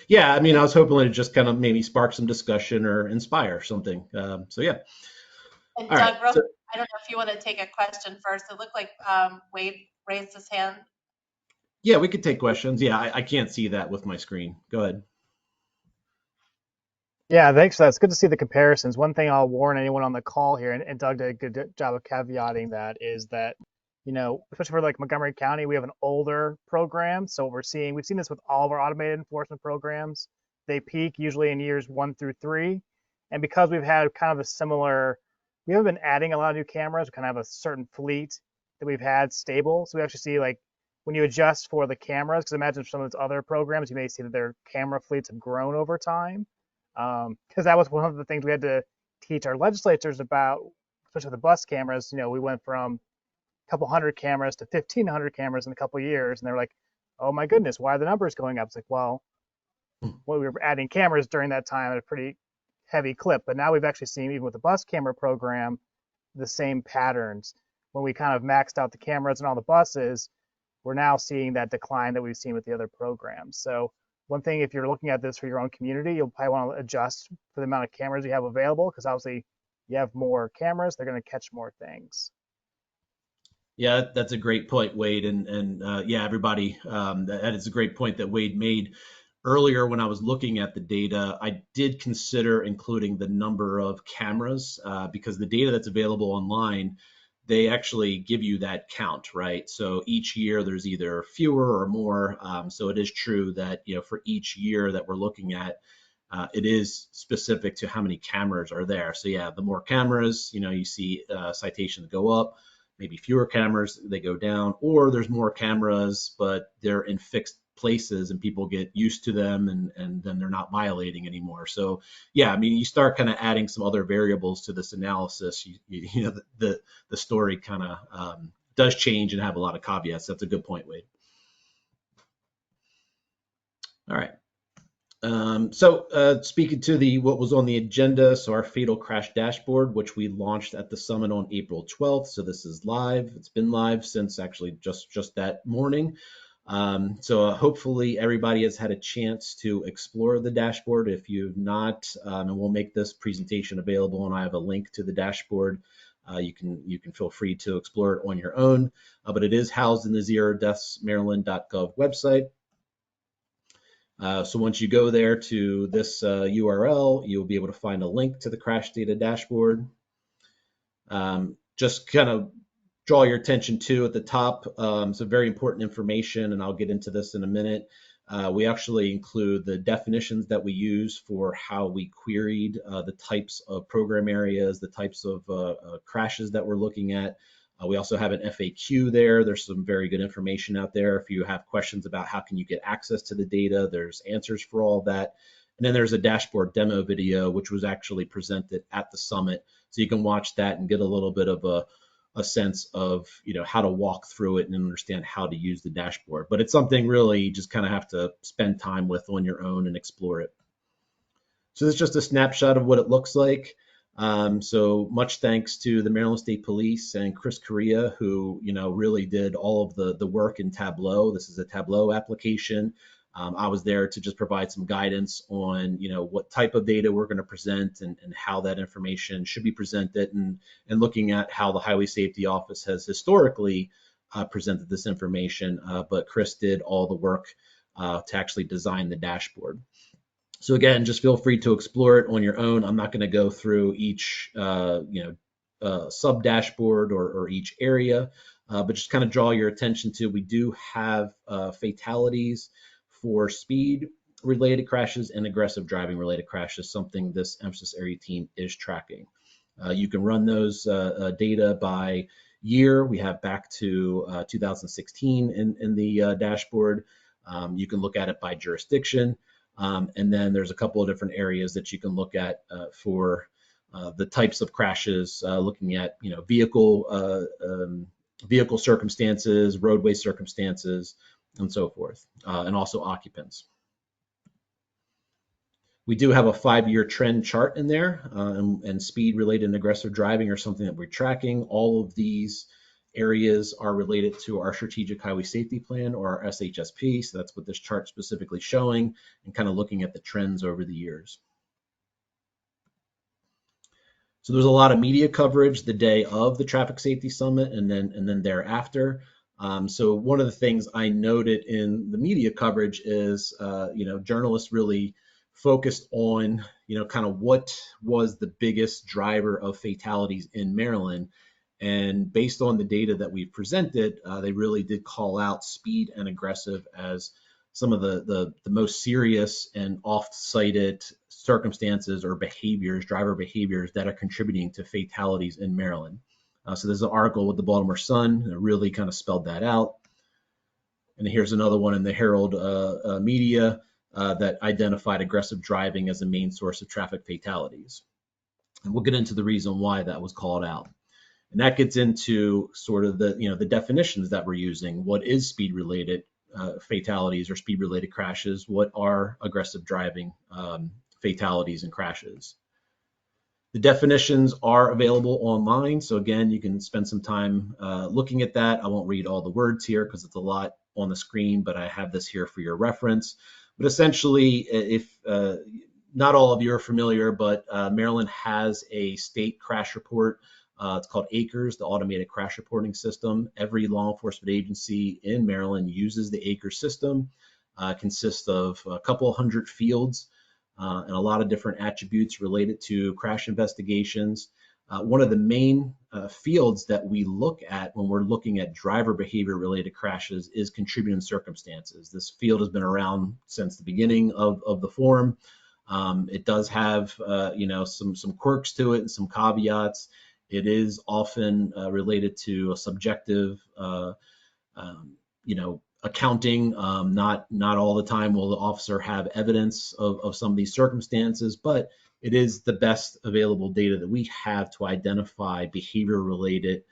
[SPEAKER 17] Yeah. I mean, I was hoping to just kind of maybe spark some discussion or inspire something. So yeah.
[SPEAKER 2] And
[SPEAKER 17] All
[SPEAKER 2] Doug,
[SPEAKER 17] right. So,
[SPEAKER 2] I don't know if you want to take a question first. It looked like Wade raised his hand.
[SPEAKER 17] yeah, we could take questions. Yeah, I can't see that with my screen. Go ahead.
[SPEAKER 14] Yeah, thanks. It's good to see the comparisons. One thing I'll warn anyone on the call here, and Doug did a good job of caveating that, is that, especially for like Montgomery County, we have an older program. So what we've seen this with all of our automated enforcement programs. They peak usually in years 1 through 3. And because we've had kind of a similar, we haven't been adding a lot of new cameras, we kind of have a certain fleet that we've had stable. So we actually see like when you adjust for the cameras, because imagine some of those other programs, you may see that their camera fleets have grown over time. Because that was one of the things we had to teach our legislators about, especially the bus cameras. We went from a couple hundred cameras to 1,500 cameras in a couple of years, and they're like, "Oh my goodness, why are the numbers going up?" It's like, well, we were adding cameras during that time at a pretty heavy clip, but now we've actually seen, even with the bus camera program, the same patterns. When we kind of maxed out the cameras and all the buses, we're now seeing that decline that we've seen with the other programs. So one thing, if you're looking at this for your own community, you'll probably want to adjust for the amount of cameras you have available, because obviously you have more cameras, they're going to catch more things.
[SPEAKER 17] Yeah, that's a great point, Wade. And yeah, everybody, that is a great point that Wade made. Earlier, when I was looking at the data, I did consider including the number of cameras because the data that's available online, they actually give you that count, right? So each year there's either fewer or more. So it is true that, for each year that we're looking at, it is specific to how many cameras are there. So yeah, the more cameras, you see citations go up, maybe fewer cameras, they go down, or there's more cameras, but they're in fixed places and people get used to them and then they're not violating anymore. So yeah, I mean, you start kind of adding some other variables to this analysis, the story kind of does change and have a lot of caveats. That's a good point, Wade. All right. So speaking to what was on the agenda, so our fatal crash dashboard, which we launched at the summit on April 12th. So this is live. It's been live since actually just that morning. So hopefully everybody has had a chance to explore the dashboard. If you've not, and we'll make this presentation available, and I have a link to the dashboard. You can feel free to explore it on your own, but it is housed in the zerodeathsmaryland.gov website. So once you go there to this URL, you'll be able to find a link to the crash data dashboard. Just kind of draw your attention to at the top, some very important information, and I'll get into this in a minute. We actually include the definitions that we use for how we queried the types of program areas, the types of crashes that we're looking at. We also have an FAQ there. There's some very good information out there. If you have questions about how can you get access to the data, there's answers for all that. And then there's a dashboard demo video, which was actually presented at the summit. So you can watch that and get a little bit of a sense of how to walk through it and understand how to use the dashboard. But it's something really you just kind of have to spend time with on your own and explore it. So this is just a snapshot of what it looks like. So much thanks to the Maryland State Police and Chris Correa, who really did all of the work in Tableau. This is a Tableau application. I was there to just provide some guidance on what type of data we're going to present and how that information should be presented, and looking at how the Highway Safety Office has historically presented this information. But Chris did all the work to actually design the dashboard. So again, just feel free to explore it on your own. I'm not going to go through each sub dashboard or each area, but just kind of draw your attention to, we do have fatalities for speed related crashes and aggressive driving related crashes, something this MHSO area team is tracking. You can run those data by year. We have back to 2016 in the dashboard. You can look at it by jurisdiction. And then there's a couple of different areas that you can look at for the types of crashes, looking at vehicle circumstances, roadway circumstances, and so forth, and also occupants. We do have a 5-year trend chart in there, and speed related and aggressive driving are something that we're tracking. All of these areas are related to our strategic highway safety plan, or our SHSP. So that's what this chart specifically showing, and kind of looking at the trends over the years. So there's a lot of media coverage the day of the Traffic Safety Summit and then thereafter. So one of the things I noted in the media coverage is, journalists really focused on, kind of what was the biggest driver of fatalities in Maryland. And based on the data that we've presented, they really did call out speed and aggressive as some of the most serious and oft-cited circumstances or behaviors, driver behaviors, that are contributing to fatalities in Maryland. So there's an article with the Baltimore Sun that really kind of spelled that out. And here's another one in the Herald media that identified aggressive driving as a main source of traffic fatalities. And we'll get into the reason why that was called out. And that gets into sort of the definitions that we're using. What is speed-related fatalities or speed-related crashes? What are aggressive driving fatalities and crashes? The definitions are available online. So again, you can spend some time looking at that. I won't read all the words here because it's a lot on the screen, but I have this here for your reference. But essentially, if not all of you are familiar, but Maryland has a state crash report. It's called ACRES, the Automated Crash Reporting System. Every law enforcement agency in Maryland uses the ACRES system. It consists of a couple hundred fields and a lot of different attributes related to crash investigations. One of the main fields that we look at when we're looking at driver behavior related crashes is contributing circumstances. This field has been around since the beginning of the form. It does have some quirks to it and some caveats. It is often related to a subjective, accounting. Not all the time will the officer have evidence of some of these circumstances, but it is the best available data that we have to identify behavior-related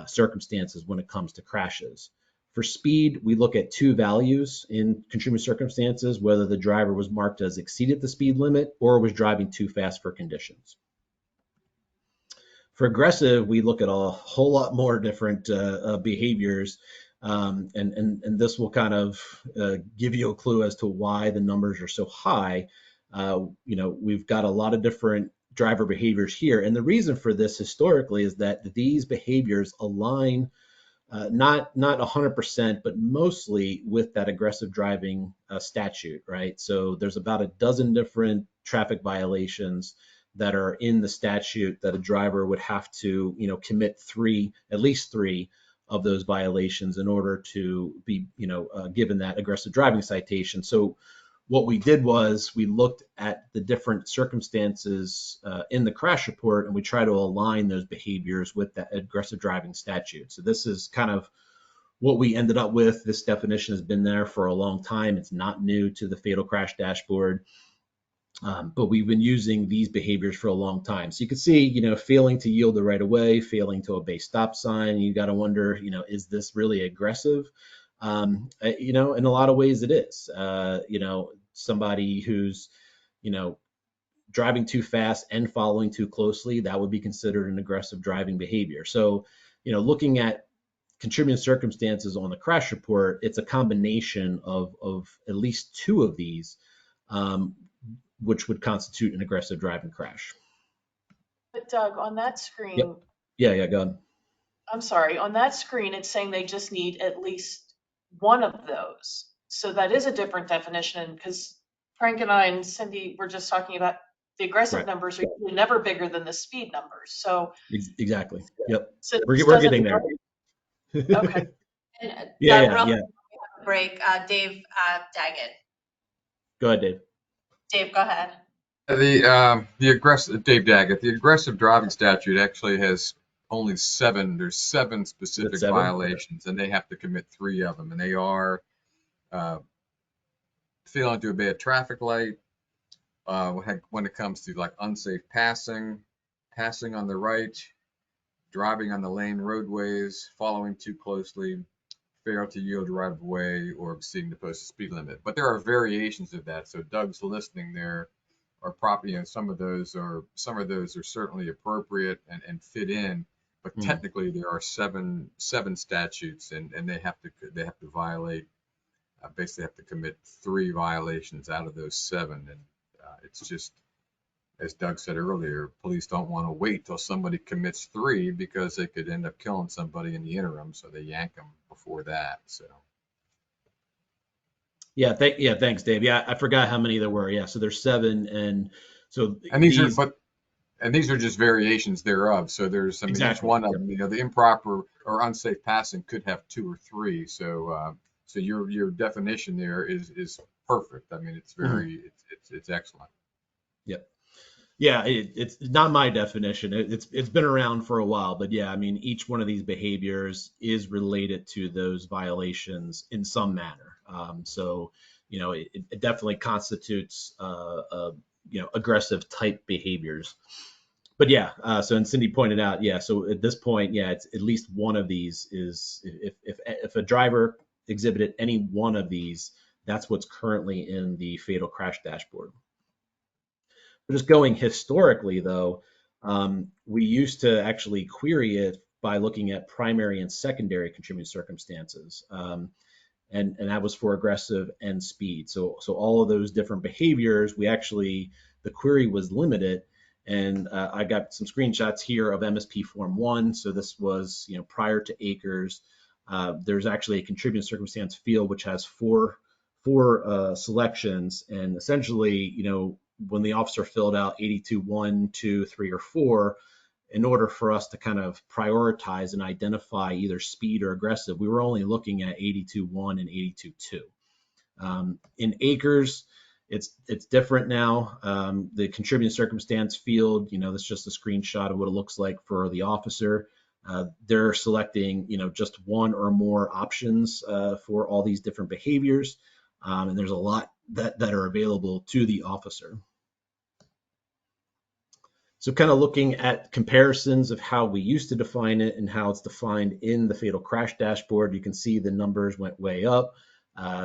[SPEAKER 17] circumstances when it comes to crashes. For speed, we look at 2 values in contributing circumstances: whether the driver was marked as exceeded the speed limit or was driving too fast for conditions. For aggressive, we look at a whole lot more different behaviors, and this will kind of give you a clue as to why the numbers are so high. We've got a lot of different driver behaviors here, and the reason for this historically is that these behaviors align not 100%, but mostly with that aggressive driving statute, right? So there's about a dozen different traffic violations that are in the statute that a driver would have to, commit at least three of those violations in order to be, given that aggressive driving citation. So what we did was we looked at the different circumstances in the crash report, and we try to align those behaviors with that aggressive driving statute. So this is kind of what we ended up with. This definition has been there for a long time. It's not new to the fatal crash dashboard. But we've been using these behaviors for a long time. So you can see, failing to yield the right of way, failing to obey stop sign. You got to wonder, is this really aggressive? In a lot of ways it is. Somebody who's, driving too fast and following too closely, that would be considered an aggressive driving behavior. So, looking at contributing circumstances on the crash report, it's a combination of at least two of these, which would constitute an aggressive driving crash.
[SPEAKER 7] But Doug, on that screen,
[SPEAKER 17] Yep. Yeah, go ahead.
[SPEAKER 7] I'm sorry, on that screen, it's saying they just need at least one of those. So that is a different definition, because Frank and I and Cindy were just talking about the aggressive
[SPEAKER 17] Right.
[SPEAKER 7] numbers are usually never bigger than the speed numbers. So
[SPEAKER 17] Exactly. Yep.
[SPEAKER 7] so
[SPEAKER 17] We're
[SPEAKER 7] this
[SPEAKER 17] getting
[SPEAKER 7] doesn't
[SPEAKER 17] there.
[SPEAKER 7] Okay.
[SPEAKER 2] And
[SPEAKER 17] Yeah,
[SPEAKER 2] Doug, real
[SPEAKER 17] yeah.
[SPEAKER 2] quick, we have a break. Dave Daggett.
[SPEAKER 17] Go ahead, Dave.
[SPEAKER 2] Dave, go ahead.
[SPEAKER 18] The aggressive Dave Daggett. The aggressive driving statute actually has only seven. There's seven specific
[SPEAKER 17] Seven?
[SPEAKER 18] violations, and they have to commit three of them, and they are failing to obey a traffic light. When it comes to like unsafe passing, passing on the right, driving on the lane roadways, following too closely, fail to yield right of way, or exceeding the posted speed limit. But there are variations of that. So Doug's listening there are probably, some of those are certainly appropriate and fit in. But technically, there are seven statutes, and they have to violate. Basically, have to commit three violations out of those seven, and it's just, as Doug said earlier, police don't want to wait till somebody commits three because they could end up killing somebody in the interim, so they yank them before that. So.
[SPEAKER 17] Yeah, thanks, Dave. Yeah, I forgot how many there were. Yeah, so there's seven, and so
[SPEAKER 18] these are just variations thereof. So there's,
[SPEAKER 17] exactly.
[SPEAKER 18] Each one of them, the improper or unsafe passing could have two or three. So your definition there is perfect. It's very it's excellent.
[SPEAKER 17] Yep. Yeah, it's not my definition. It's been around for a while, but yeah, each one of these behaviors is related to those violations in some manner. So, it definitely constitutes, aggressive type behaviors. But yeah, and Cindy pointed out, yeah, so at this point, yeah, it's at least one of these is, if a driver exhibited any one of these, that's what's currently in the fatal crash dashboard. Just going historically, though, we used to actually query it by looking at primary and secondary contributing circumstances, and that was for aggressive and speed. So all of those different behaviors, the query was limited, and I got some screenshots here of MSP Form 1. So this was prior to Acres. There's actually a contributing circumstance field which has four selections, and essentially, when the officer filled out 82, 1, 2, 3, or 4, in order for us to kind of prioritize and identify either speed or aggressive, we were only looking at 82, 1 and 82, 2. In Acres, it's different now. The contributing circumstance field, that's just a screenshot of what it looks like for the officer. They're selecting, just one or more options for all these different behaviors. And there's a lot that are available to the officer. So kind of looking at comparisons of how we used to define it and how it's defined in the fatal crash dashboard, you can see the numbers went way up.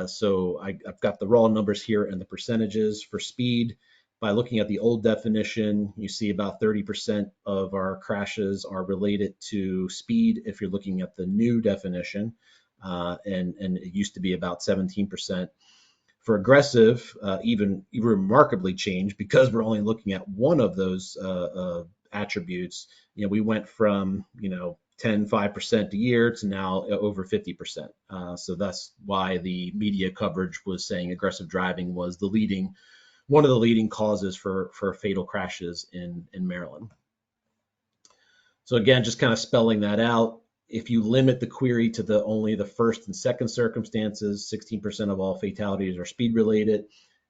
[SPEAKER 17] So I've got the raw numbers here and the percentages for speed. By looking at the old definition, you see about 30% of our crashes are related to speed if you're looking at the new definition, and it used to be about 17%. For aggressive, even remarkably changed because we're only looking at one of those attributes. We went from 5% a year to now over 50%. So that's why the media coverage was saying aggressive driving was one of the leading causes for fatal crashes in Maryland. So again, just kind of spelling that out. If you limit the query to only the first and second circumstances, 16% of all fatalities are speed related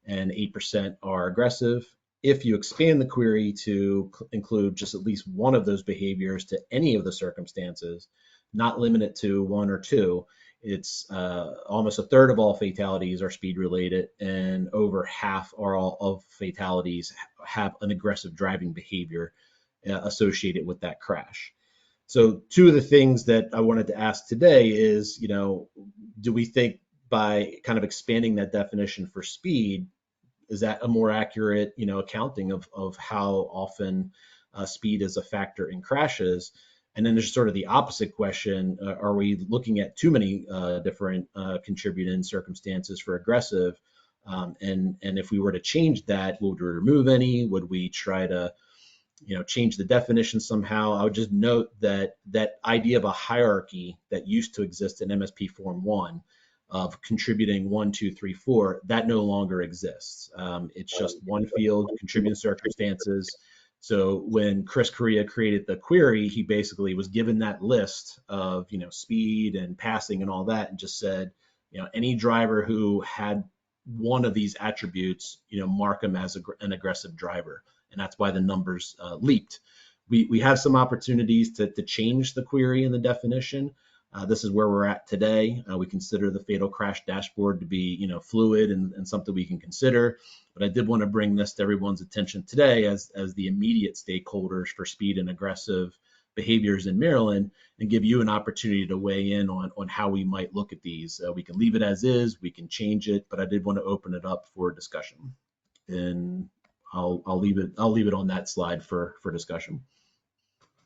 [SPEAKER 17] and 8% are aggressive. If you expand the query to include just at least one of those behaviors to any of the circumstances, not limited to one or two, it's almost a third of all fatalities are speed related, and over half of fatalities have an aggressive driving behavior associated with that crash. So two of the things that I wanted to ask today is, do we think by kind of expanding that definition for speed, is that a more accurate, accounting of how often speed is a factor in crashes? And then there's sort of the opposite question: are we looking at too many different contributing circumstances for aggressive? And if we were to change that, would we remove any? Would we try to change the definition somehow? I would just note that that idea of a hierarchy that used to exist in MSP Form 1 of contributing 1, 2, 3, 4, that no longer exists. It's just one field, contributing circumstances. So when Chris Correa created the query, he basically was given that list of, speed and passing and all that, and just said, any driver who had one of these attributes, mark them as an aggressive driver. And that's why the numbers leaped. We have some opportunities to change the query and the definition. This is where we're at today. We consider the fatal crash dashboard to be, fluid and something we can consider. But I did want to bring this to everyone's attention today as the immediate stakeholders for speed and aggressive behaviors in Maryland, and give you an opportunity to weigh in on how we might look at these. We can leave it as is, we can change it, but I did want to open it up for discussion. And I'll leave it on that slide for discussion.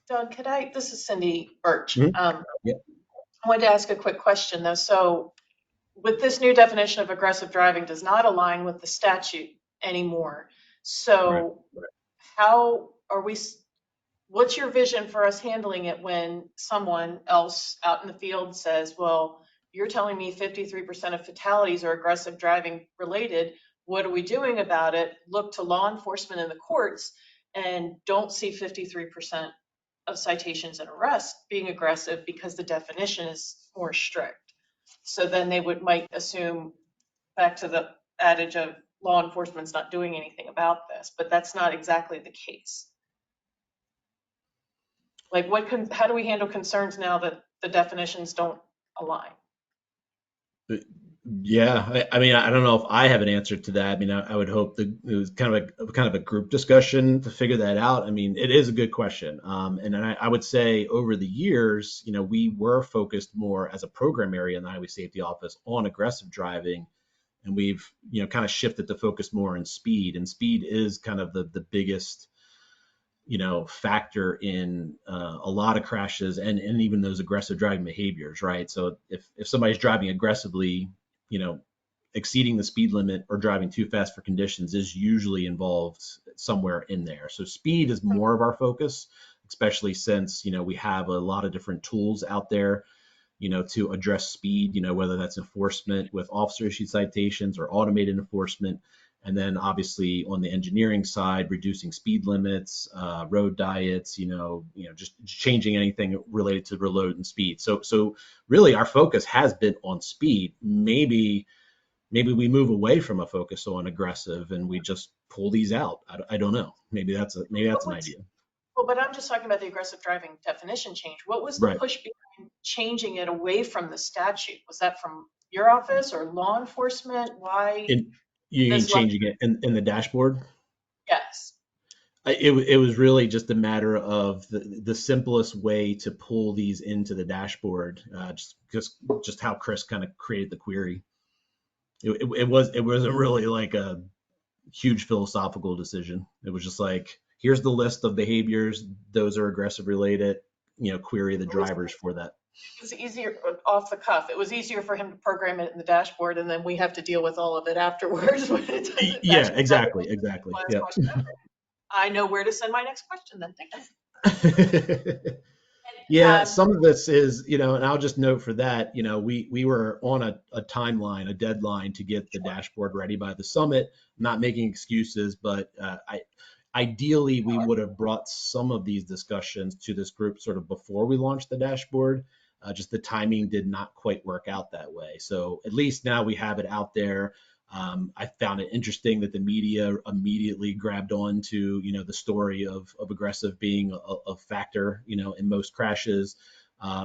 [SPEAKER 7] Doug, this is Cindy Birch.
[SPEAKER 17] Yeah.
[SPEAKER 7] I wanted to ask a quick question though. So with this new definition of aggressive driving does not align with the statute anymore. So how are we, what's your vision for us handling it when someone else out in the field says, well, you're telling me 53% of fatalities are aggressive driving related. What are we doing about it? Look to law enforcement and the courts and don't see 53% of citations and arrests being aggressive because the definition is more strict. So then they might assume, back to the adage of law enforcement's not doing anything about this, but that's not exactly the case. Like how do we handle concerns now that the definitions don't align?
[SPEAKER 17] Yeah, I mean, I don't know if I have an answer to that. I mean, I would hope that it was kind of a group discussion to figure that out. I mean, it is a good question. And I would say over the years, we were focused more as a program area in the Highway Safety Office on aggressive driving. And we've, kind of shifted the focus more on speed. And speed is kind of the biggest, factor in a lot of crashes and even those aggressive driving behaviors, right? So if somebody's driving aggressively, exceeding the speed limit or driving too fast for conditions is usually involved somewhere in there. So speed is more of our focus, especially since, we have a lot of different tools out there, to address speed, whether that's enforcement with officer issued citations or automated enforcement. And then obviously on the engineering side, reducing speed limits, road diets, just changing anything related to reload and speed. So really our focus has been on speed. Maybe we move away from a focus on aggressive and we just pull these out. I don't know. Maybe that's an idea.
[SPEAKER 7] Well, but I'm just talking about the aggressive driving definition change. What was the push behind changing it away from the statute? Was that from your office or law enforcement? Why?
[SPEAKER 17] You mean changing it in the dashboard?
[SPEAKER 7] Yes.
[SPEAKER 17] It was really just a matter of the simplest way to pull these into the dashboard, just how Chris kind of created the query. It wasn't really like a huge philosophical decision. It was just like, here's the list of behaviors, those are aggressive related, query the drivers for that.
[SPEAKER 7] It was easier off the cuff. It was easier for him to program it in the dashboard, and then we have to deal with all of it afterwards. When it doesn't
[SPEAKER 17] Exactly. Yeah.
[SPEAKER 7] I know where to send my next question then. Thank you.
[SPEAKER 17] Yeah, some of this is, and I'll just note for that, we were on a timeline, a deadline to get the dashboard ready by the summit, not making excuses, but ideally we would have brought some of these discussions to this group sort of before we launched the dashboard. Just the timing did not quite work out that way. So at least now we have it out there. I found it interesting that the media immediately grabbed on to, the story of aggressive being a factor, in most crashes.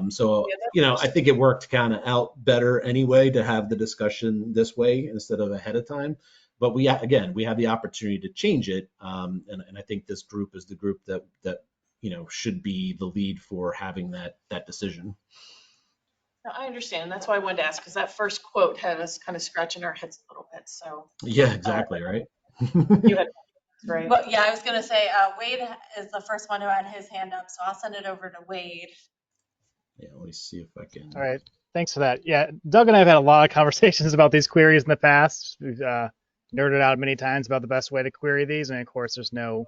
[SPEAKER 17] So I think it worked kind of out better anyway to have the discussion this way instead of ahead of time. But we have the opportunity to change it. And I think this group is the group that should be the lead for having that decision.
[SPEAKER 7] No, I understand. That's why I wanted to ask, because that first quote had us kind of scratching our heads a little bit. So
[SPEAKER 17] yeah, exactly. Right.
[SPEAKER 7] You had, right?
[SPEAKER 2] But yeah, I was gonna say, Wade is the first one who had his hand up, so I'll send it over to Wade.
[SPEAKER 17] Yeah, let me see if I can.
[SPEAKER 14] All right. Thanks for that. Yeah, Doug and I have had a lot of conversations about these queries in the past. We've nerded out many times about the best way to query these, and of course, there's no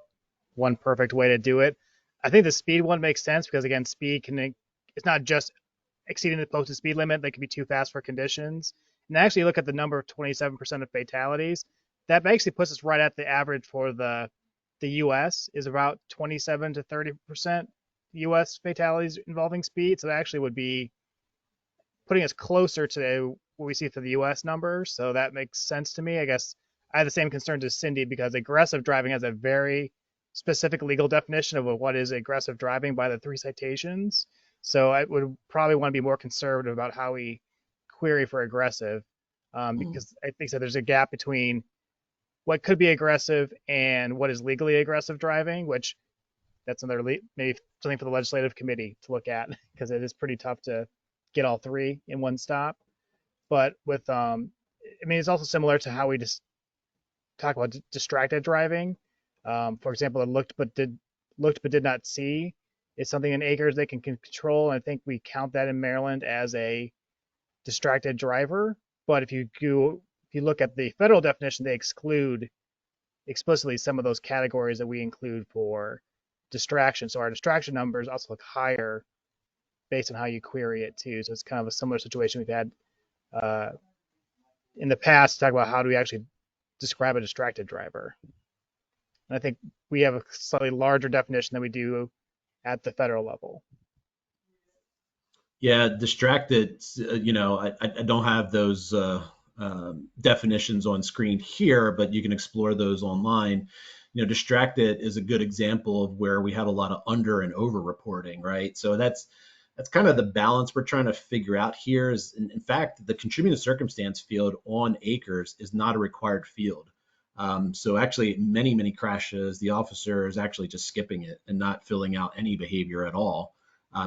[SPEAKER 14] one perfect way to do it. I think the speed one makes sense because again, speed it's not just exceeding the posted speed limit; they can be too fast for conditions. And actually, look at the number of 27% of fatalities. That basically puts us right at the average for the U.S. is about 27 to 30% U.S. fatalities involving speed. So that actually would be putting us closer to what we see for the U.S. numbers. So that makes sense to me. I guess I have the same concerns as Cindy because aggressive driving has a very specific legal definition of what is aggressive driving by the 3 citations. So I would probably want to be more conservative about how we query for aggressive because I think so there's a gap between what could be aggressive and what is legally aggressive driving, which that's another maybe something for the legislative committee to look at because it is pretty tough to get all 3 in one stop. But with I mean, it's also similar to how we just talk about distracted driving. For example, looked but did not see is something in acres they can control, and I think we count that in Maryland as a distracted driver. But if you look at the federal definition, they exclude explicitly some of those categories that we include for distraction. So our distraction numbers also look higher based on how you query it too. So it's kind of a similar situation we've had in the past to talk about how do we actually describe a distracted driver. And I think we have a slightly larger definition than we do at the federal level.
[SPEAKER 17] Yeah, distracted, I don't have those definitions on screen here, but you can explore those online. Distracted is a good example of where we have a lot of under and over reporting, right? So that's kind of the balance we're trying to figure out here is, in fact, the contributing circumstance field on acres is not a required field. So actually, many crashes, the officer is actually just skipping it and not filling out any behavior at all.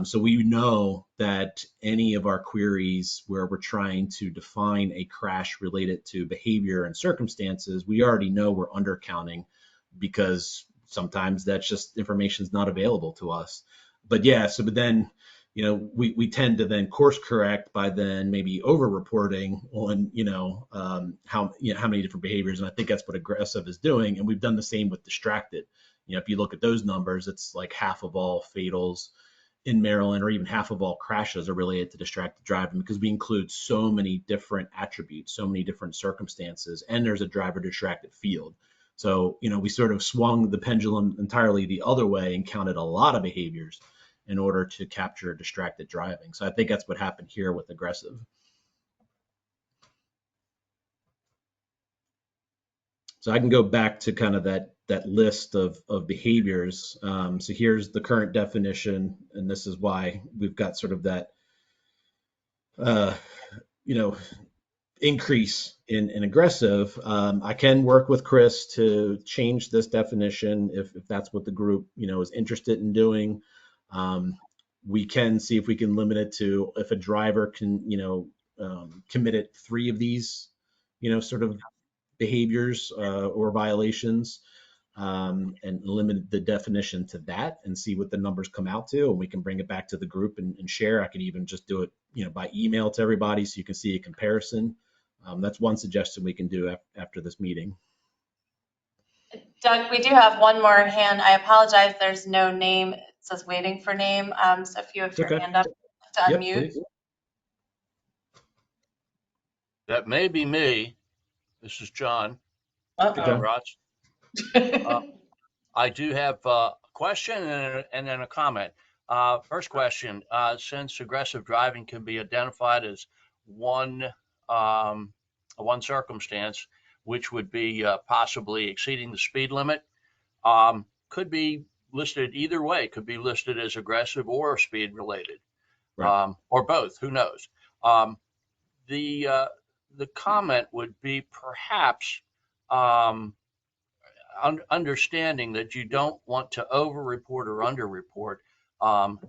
[SPEAKER 17] So we know that any of our queries where we're trying to define a crash related to behavior and circumstances, we already know we're undercounting because sometimes that's just information is not available to us. But yeah, but then, we tend to then course correct by then maybe over reporting on, how many different behaviors. And I think that's what aggressive is doing. And we've done the same with distracted. If you look at those numbers, it's like half of all fatals in Maryland, or even half of all crashes are related to distracted driving because we include so many different attributes, so many different circumstances, and there's a driver distracted field. So, we sort of swung the pendulum entirely the other way and counted a lot of behaviors in order to capture distracted driving. So I think that's what happened here with aggressive. So I can go back to kind of that list of behaviors. So here's the current definition, and this is why we've got sort of that, increase in aggressive. I can work with Chris to change this definition if that's what the group, is interested in doing. We can see if we can limit it to if a driver can, committed 3 of these, sort of behaviors or violations, and limit the definition to that and see what the numbers come out to, and we can bring it back to the group and share. I can even just do it, by email to everybody so you can see a comparison. That's one suggestion we can do after this meeting.
[SPEAKER 2] Doug, we do have one more hand. I apologize, there's no name. It says waiting for name. So if you have your hand up to unmute.
[SPEAKER 17] Please.
[SPEAKER 19] That may be me. This is John.
[SPEAKER 2] John
[SPEAKER 19] Rotz. I do have a question and then a comment. First question, since aggressive driving can be identified as one circumstance, which would be possibly exceeding the speed limit, could be listed either way, could be listed as aggressive or speed related, right. Or both, who knows. The comment would be perhaps understanding that you don't want to over-report or under-report,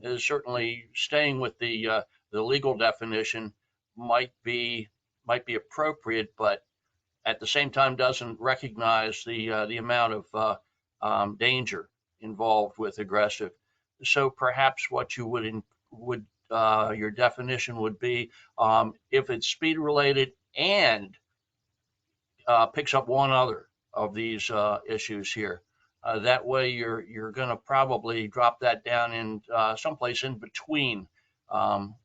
[SPEAKER 19] is certainly staying with the legal definition might be appropriate, but at the same time doesn't recognize the amount of danger involved with aggressive. So perhaps what you would your definition would be if it's speed related and picks up one other of these issues here. That way, you're going to probably drop that down in someplace in between.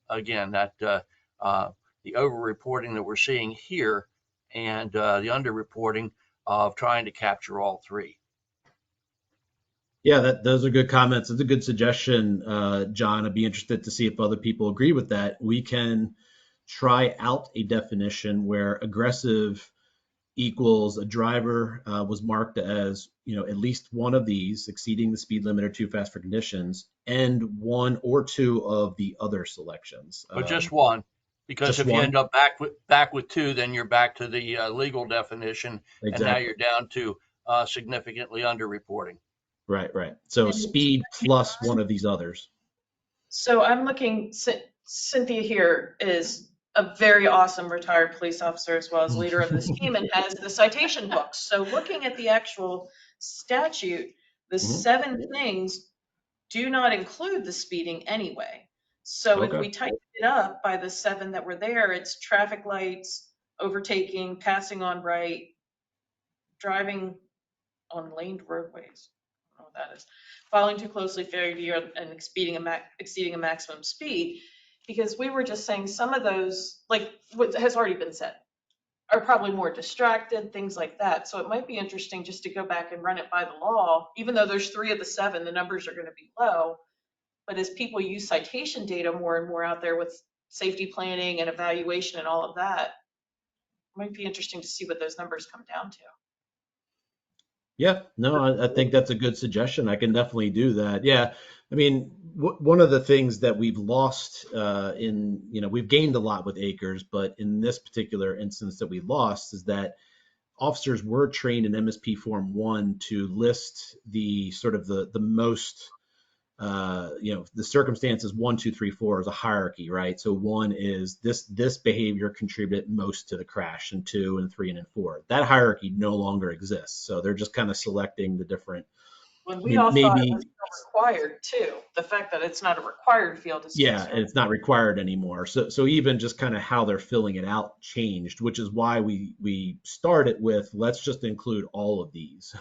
[SPEAKER 19] Again, that the over-reporting that we're seeing here and the under-reporting of trying to capture all three.
[SPEAKER 17] Yeah, those are good comments. It's a good suggestion, John. I'd be interested to see if other people agree with that. We can try out a definition where aggressive equals a driver was marked as, at least one of these exceeding the speed limit or too fast for conditions, and one or two of the other selections.
[SPEAKER 19] But just one, because
[SPEAKER 17] just
[SPEAKER 19] if
[SPEAKER 17] one?
[SPEAKER 19] you end up back with two, then you're back to the legal definition, and now
[SPEAKER 17] Exactly.
[SPEAKER 19] you're down to significantly under-reporting.
[SPEAKER 17] Right. So speed plus one of these others.
[SPEAKER 7] So I'm looking, Cynthia here is a very awesome retired police officer as well as leader of this team and has the citation books. So looking at the actual statute, the 7 things do not include the speeding anyway. So if we tighten it up by the 7 that were there, it's traffic lights, overtaking, passing on right, driving on laned roadways. I don't know what that is. Following too closely, failure to yield, and exceeding a maximum speed. Because we were just saying some of those, like what has already been said, are probably more distracted, things like that. So it might be interesting just to go back and run it by the law, even though there's 3 of the 7, the numbers are going to be low. But as people use citation data more and more out there with safety planning and evaluation and all of that, it might be interesting to see what those numbers come down to.
[SPEAKER 17] Yeah, no, I think that's a good suggestion. I can definitely do that. Yeah, I mean, one of the things that we've lost we've gained a lot with acres, but in this particular instance that we lost is that officers were trained in MSP Form 1 to list the sort of the most the circumstances 1, 2, 3, 4 is a hierarchy, right? So 1 is this behavior contributed most to the crash, and 2 and 3 and 4. That hierarchy no longer exists. So they're just kind of selecting the different.
[SPEAKER 7] When we all thought it was required too. The fact that it's not a required field is
[SPEAKER 17] and it's not required anymore. So even just kind of how they're filling it out changed, which is why we started with let's just include all of these.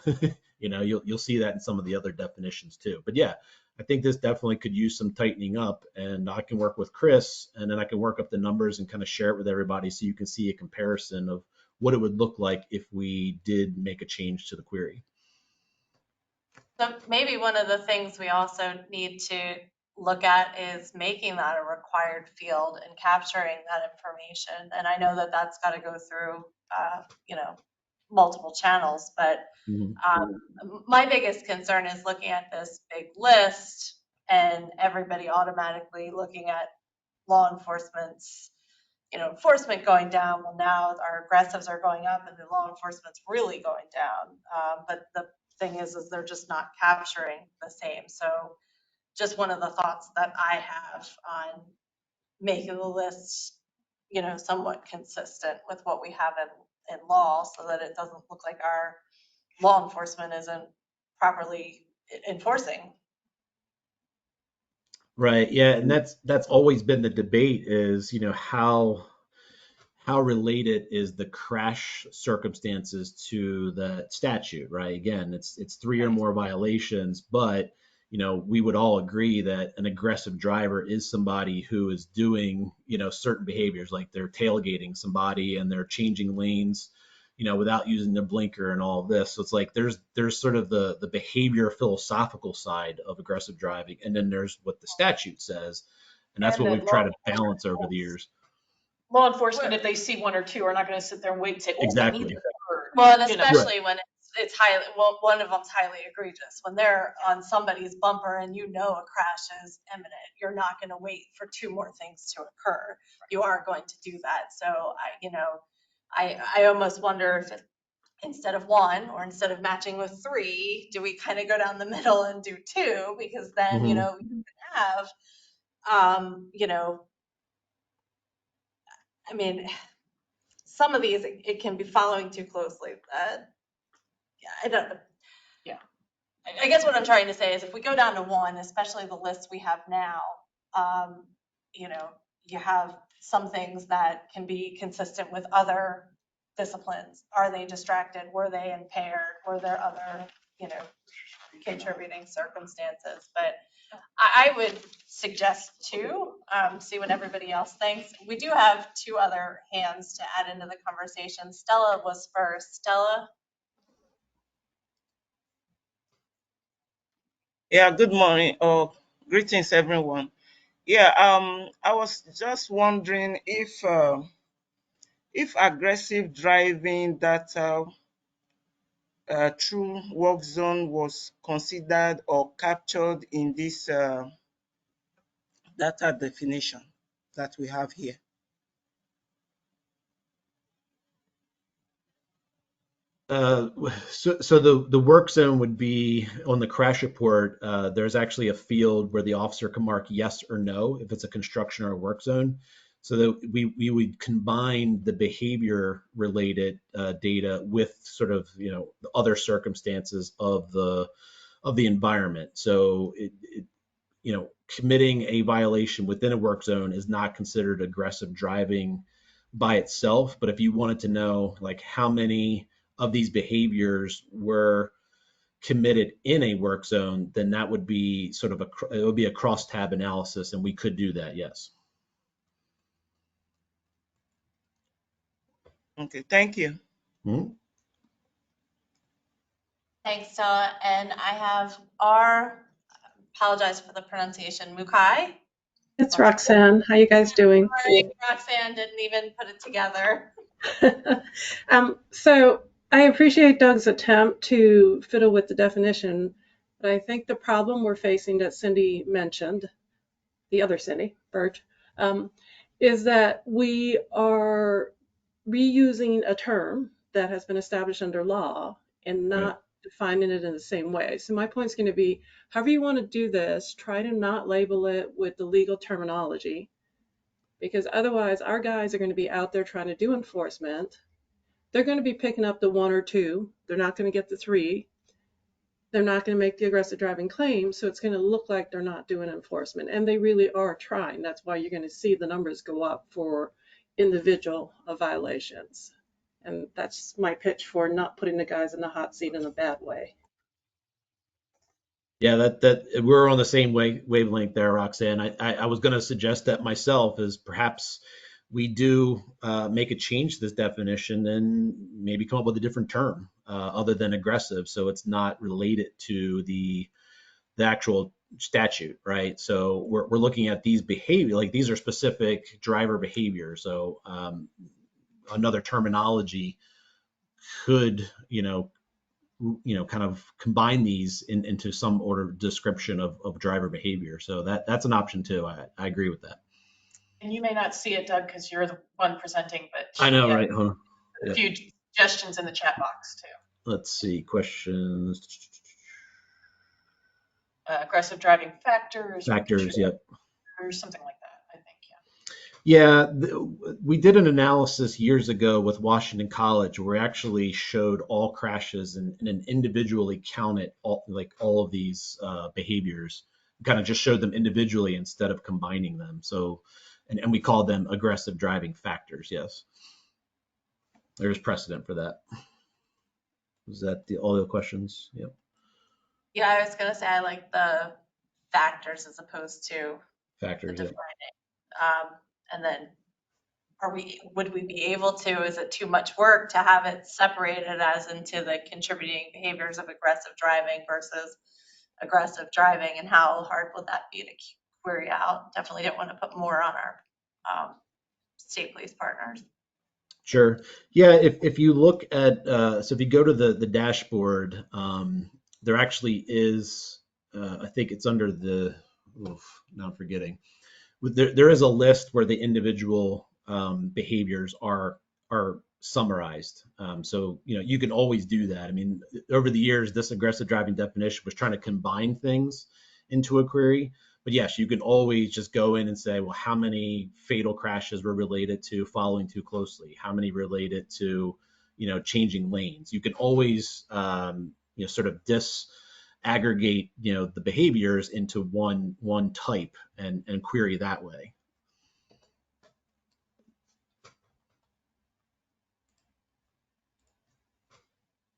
[SPEAKER 17] You'll see that in some of the other definitions too. But yeah, I think this definitely could use some tightening up, and I can work with Chris, and then I can work up the numbers and kind of share it with everybody so you can see a comparison of what it would look like if we did make a change to the query.
[SPEAKER 2] So maybe one of the things we also need to look at is making that a required field and capturing that information. And I know that that's got to go through, multiple channels, but my biggest concern is looking at this big list and everybody automatically looking at law enforcement's, enforcement going down. Well, now our aggressives are going up and the law enforcement's really going down. But the thing is they're just not capturing the same. So just one of the thoughts that I have on making the list, somewhat consistent with what we have in law so that it doesn't look like our law enforcement isn't properly enforcing.
[SPEAKER 17] Right. Yeah. And that's always been the debate is, how related is the crash circumstances to the statute, right? Again, it's 3 or more violations, but we would all agree that an aggressive driver is somebody who is doing, certain behaviors, like they're tailgating somebody and they're changing lanes, without using the blinker and all of this. So it's like there's sort of the behavior philosophical side of aggressive driving, and then there's what the statute says, and that's what we've tried to balance over the years.
[SPEAKER 7] Law enforcement, if they see 1 or 2, are not going to sit there and wait and say, "Oh,
[SPEAKER 17] exactly.
[SPEAKER 7] I need to heard."
[SPEAKER 2] Well, and especially when it's highly, well, one of them's highly egregious. When they're on somebody's bumper and a crash is imminent, you're not going to wait for 2 more things to occur. You are going to do that. So I almost wonder if instead of 1 or instead of matching with 3, do we kind of go down the middle and do 2? Because then, you can have, some of these, it can be following too closely. Yeah, I don't know. Yeah. I guess what I'm trying to say is if we go down to one, especially the list we have now, you know, you have some things that can be consistent with other disciplines. Are they distracted? Were they impaired? Were there other, you know, contributing circumstances? But I would suggest two, see what everybody else thinks. We do have two other hands to add into the conversation. Stella was first. Stella?
[SPEAKER 20] Yeah, good morning or greetings, everyone. Yeah, I was just wondering if aggressive driving data through work zone was considered or captured in this data definition that we have here.
[SPEAKER 17] So the work zone would be on the crash report. There's actually a field where the officer can mark yes or no if it's a construction or a work zone. So that we would combine the behavior related data with sort of, you know, the other circumstances of the environment. So you know, committing a violation within a work zone is not considered aggressive driving by itself. But if you wanted to know like how many of these behaviors were committed in a work zone, then that would be sort of it would be a cross-tab analysis, and we could do that, yes.
[SPEAKER 20] Okay, thank you.
[SPEAKER 17] Mm-hmm.
[SPEAKER 2] Thanks, Stella. And I have apologize for the pronunciation, Mukai.
[SPEAKER 21] It's Roxanne. How you guys doing?
[SPEAKER 2] Sorry, Roxanne didn't even put it together.
[SPEAKER 21] So I appreciate Doug's attempt to fiddle with the definition, but I think the problem we're facing that Cindy mentioned, the other Cindy, Birch, is that we are reusing a term that has been established under law and not defining it in the same way. So my point is going to be, however you want to do this, try to not label it with the legal terminology, because otherwise our guys are going to be out there trying to do enforcement. They're going to be picking up the one or two. They're not going to get the three. They're not going to make the aggressive driving claim, so it's going to look like they're not doing enforcement, and they really are trying. That's why you're going to see the numbers go up for individual violations. And that's my pitch for not putting the guys in the hot seat in a bad way.
[SPEAKER 17] Yeah, that we're on the same wavelength there, Roxanne. I was going to suggest that myself, is perhaps we do make a change to this definition and maybe come up with a different term other than aggressive, so it's not related to the actual statute, right? So we're looking at these behavior, like these are specific driver behaviors. So another terminology could, kind of combine these into some order of description of driver behavior. So that's an option too. I agree with that.
[SPEAKER 7] And you may not see it, Doug, because you're the one presenting, but
[SPEAKER 17] I know, right? Hold on.
[SPEAKER 7] A few suggestions in the chat box too.
[SPEAKER 17] Let's see, questions.
[SPEAKER 7] Aggressive driving factors.
[SPEAKER 17] Factors, yep.
[SPEAKER 7] Or something like that, I think,
[SPEAKER 17] yeah. We did an analysis years ago with Washington College where we actually showed all crashes and individually counted all of these behaviors, kind of just showed them individually instead of combining them. So, and we called them aggressive driving factors, yes. There's precedent for that. Was that all the questions? Yep.
[SPEAKER 2] Yeah, I was going to say I like the factors as opposed to
[SPEAKER 17] factors. Yeah.
[SPEAKER 2] And then would we be able to, is it too much work to have it separated as into the contributing behaviors of aggressive driving versus aggressive driving, and how hard would that be to query out? Definitely don't want to put more on our state police partners.
[SPEAKER 17] Sure. Yeah, if you look at, so if you go to the dashboard, there actually is, I think it's under the, now I'm forgetting. There is a list where the individual behaviors are summarized. So, you can always do that. I mean, over the years, this aggressive driving definition was trying to combine things into a query, But yes, you can always just go in and say, well, how many fatal crashes were related to following too closely? How many related to, changing lanes? You can always, sort of disaggregate, the behaviors into one type and query that way.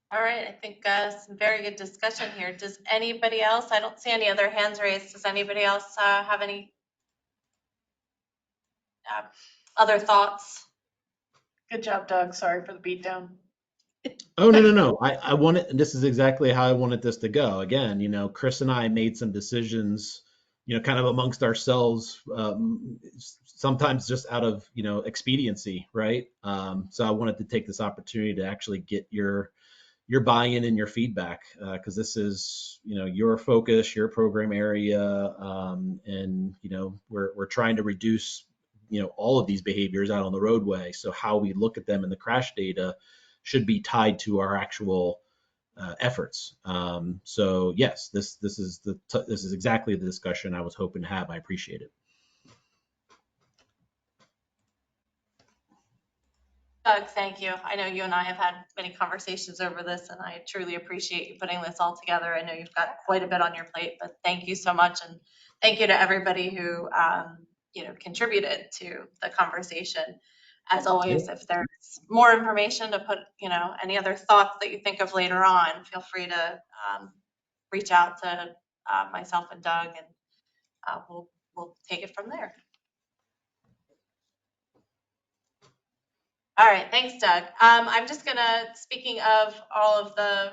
[SPEAKER 2] All right, I think some very good discussion here. Does anybody else, I don't see any other hands raised. Does anybody else have any other thoughts?
[SPEAKER 7] Good job, Doug. Sorry for the beatdown.
[SPEAKER 17] Oh, no. I want it, and this is exactly how I wanted this to go. Again, Chris and I made some decisions, kind of amongst ourselves, sometimes just out of, expediency, right? So I wanted to take this opportunity to actually get your buy-in and your feedback, because this is, your focus, your program area, and, we're trying to reduce, all of these behaviors out on the roadway. So how we look at them in the crash data should be tied to our actual efforts. So yes, this is exactly the discussion I was hoping to have. I appreciate it.
[SPEAKER 2] Doug, thank you. I know you and I have had many conversations over this, and I truly appreciate you putting this all together. I know you've got quite a bit on your plate, but thank you so much, and thank you to everybody who contributed to the conversation. As always, if there's more information to put, any other thoughts that you think of later on, feel free to reach out to myself and Doug, and we'll take it from there. All right, thanks, Doug. I'm just gonna, speaking of all of the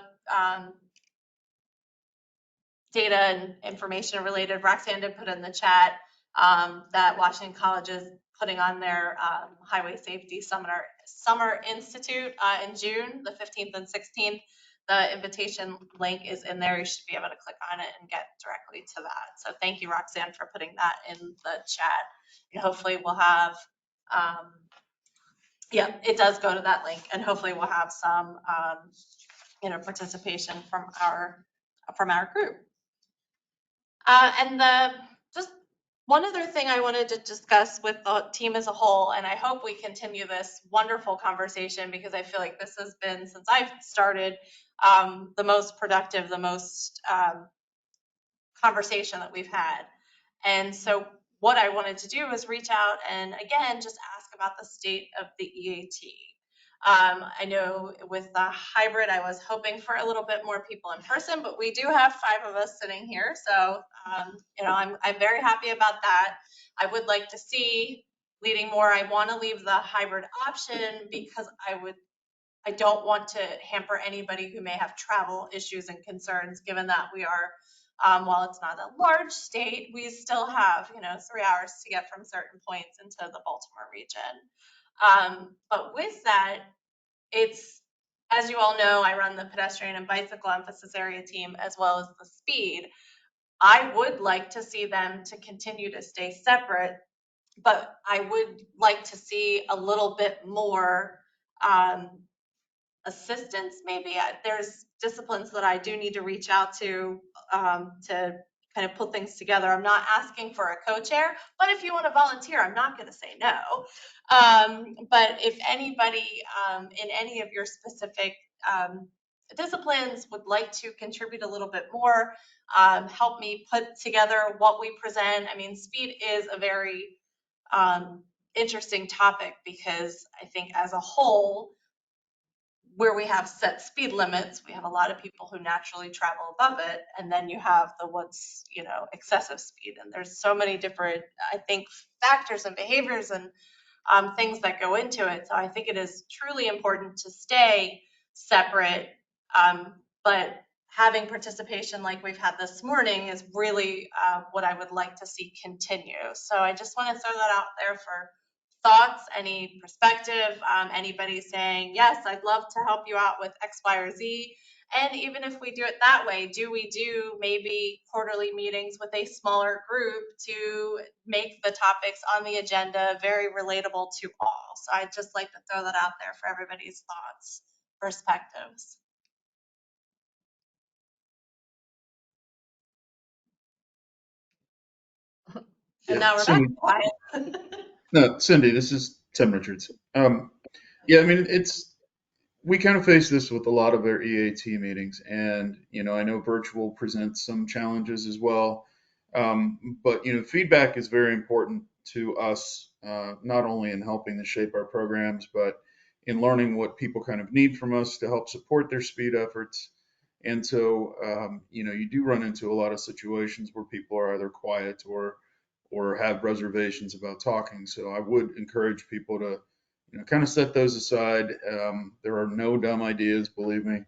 [SPEAKER 2] data and information related, Roxanne did put in the chat that Washington College is putting on their Highway Safety Summer Institute in June, the 15th and 16th. The invitation link is in there. You should be able to click on it and get directly to that. So thank you, Roxanne, for putting that in the chat. And hopefully we'll have yeah, it does go to that link, and hopefully we'll have some, participation from our group. And just one other thing I wanted to discuss with the team as a whole, and I hope we continue this wonderful conversation, because I feel like this has been, since I've started, the most productive, the most conversation that we've had. And so what I wanted to do was reach out and again just ask about the state of the EAT. I know with the hybrid, I was hoping for a little bit more people in person, but we do have 5 of us sitting here, so I'm very happy about that. I would like to see leading more. I want to leave the hybrid option because I don't want to hamper anybody who may have travel issues and concerns, given that we are, while it's not a large state, we still have, 3 hours to get from certain points into the Baltimore region. But with that, it's, as you all know, I run the pedestrian and bicycle emphasis area team as well as the speed. I would like to see them to continue to stay separate, but I would like to see a little bit more assistance maybe. There's disciplines that I do need to reach out to kind of put things together. I'm not asking for a co-chair, but if you want to volunteer, I'm not going to say no. But if anybody in any of your specific disciplines would like to contribute a little bit more, help me put together what we present. I mean, speed is a very interesting topic, because I think as a whole, where we have set speed limits, we have a lot of people who naturally travel above it, and then you have the what's excessive speed, and there's so many different, I think, factors and behaviors and things that go into it. So I think it is truly important to stay separate, but having participation like we've had this morning is really what I would like to see continue. So I just want to throw that out there for thoughts, any perspective, anybody saying, yes, I'd love to help you out with X, Y, or Z. And even if we do it that way, do we do maybe quarterly meetings with a smaller group to make the topics on the agenda very relatable to all? So I'd just like to throw that out there for everybody's thoughts, perspectives. And
[SPEAKER 16] Yeah,
[SPEAKER 2] now we're back
[SPEAKER 16] Cindy,
[SPEAKER 2] quiet.
[SPEAKER 16] no, Cindy, this is Tim Richards. Yeah, I mean, we kind of face this with a lot of our EAT meetings, and I know virtual presents some challenges as well. But feedback is very important to us, not only in helping to shape our programs, but in learning what people kind of need from us to help support their speed efforts. And so, you do run into a lot of situations where people are either quiet or have reservations about talking. So I would encourage people to kind of set those aside. There are no dumb ideas, believe me.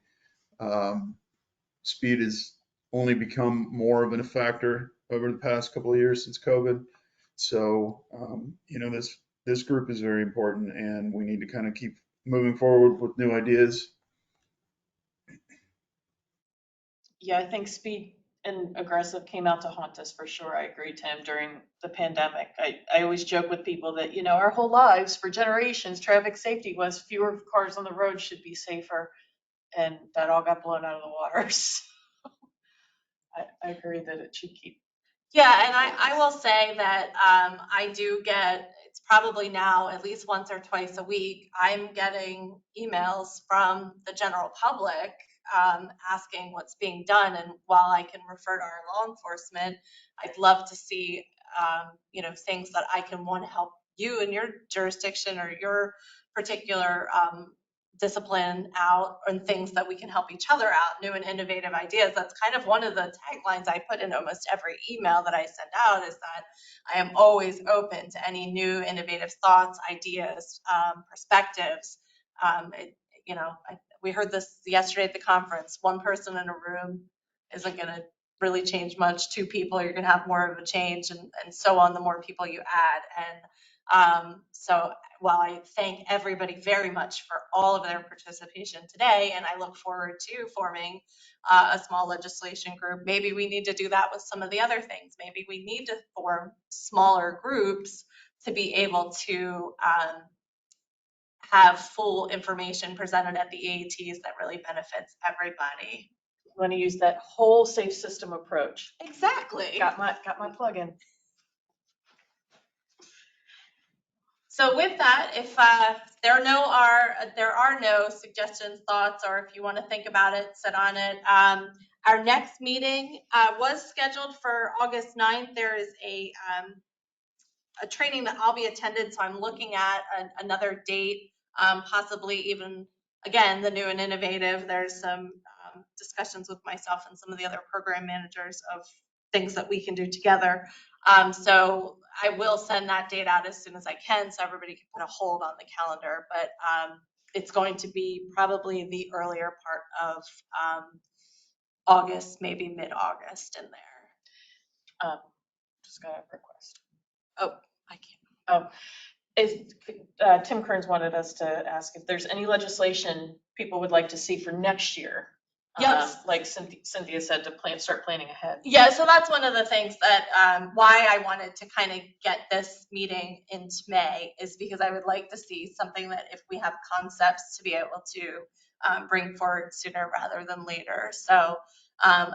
[SPEAKER 16] Speed has only become more of a factor over the past couple of years since COVID. So, this group is very important, and we need to kind of keep moving forward with new ideas.
[SPEAKER 7] Yeah, I think speed and aggressive came out to haunt us for sure. I agree, Tim, during the pandemic. I always joke with people that, our whole lives for generations, traffic safety was fewer cars on the road should be safer. And that all got blown out of the water. So I agree that it should keep.
[SPEAKER 2] Yeah, and I will say that I do get, it's probably now at least once or twice a week, I'm getting emails from the general public asking what's being done. And while I can refer to our law enforcement, I'd love to see, things that I can want to help you in your jurisdiction or your particular discipline out, and things that we can help each other out, new and innovative ideas. That's kind of one of the taglines I put in almost every email that I send out, is that I am always open to any new innovative thoughts, ideas, perspectives. We heard this yesterday at the conference. One person in a room isn't going to really change much. Two people, you're going to have more of a change, and so on, the more people you add. And so while I thank everybody very much for all of their participation today, and I look forward to forming a small legislation group, maybe we need to do that with some of the other things. Maybe we need to form smaller groups to be able to have full information presented at the AATs that really benefits everybody.
[SPEAKER 7] I'm going to use that whole safe system approach.
[SPEAKER 2] Exactly.
[SPEAKER 7] Got my plug-in.
[SPEAKER 2] So with that, if there are no suggestions, thoughts, or if you want to think about it, sit on it. Our next meeting was scheduled for August 9th. There is a training that I'll be attended, so I'm looking at another date, possibly even, again, the new and innovative. There's some discussions with myself and some of the other program managers of things that we can do together. So I will send that date out as soon as I can, so everybody can put a hold on the calendar. But it's going to be probably the earlier part of August, maybe mid-August in there.
[SPEAKER 7] Just got a request.
[SPEAKER 2] Oh, I can't.
[SPEAKER 7] Oh, Tim Kearns wanted us to ask if there's any legislation people would like to see for next year.
[SPEAKER 2] Yes.
[SPEAKER 7] Like Cynthia said, to start planning ahead.
[SPEAKER 2] Yeah, so that's one of the things that why I wanted to kind of get this meeting into May, is because I would like to see something that, if we have concepts, to be able to bring forward sooner rather than later. So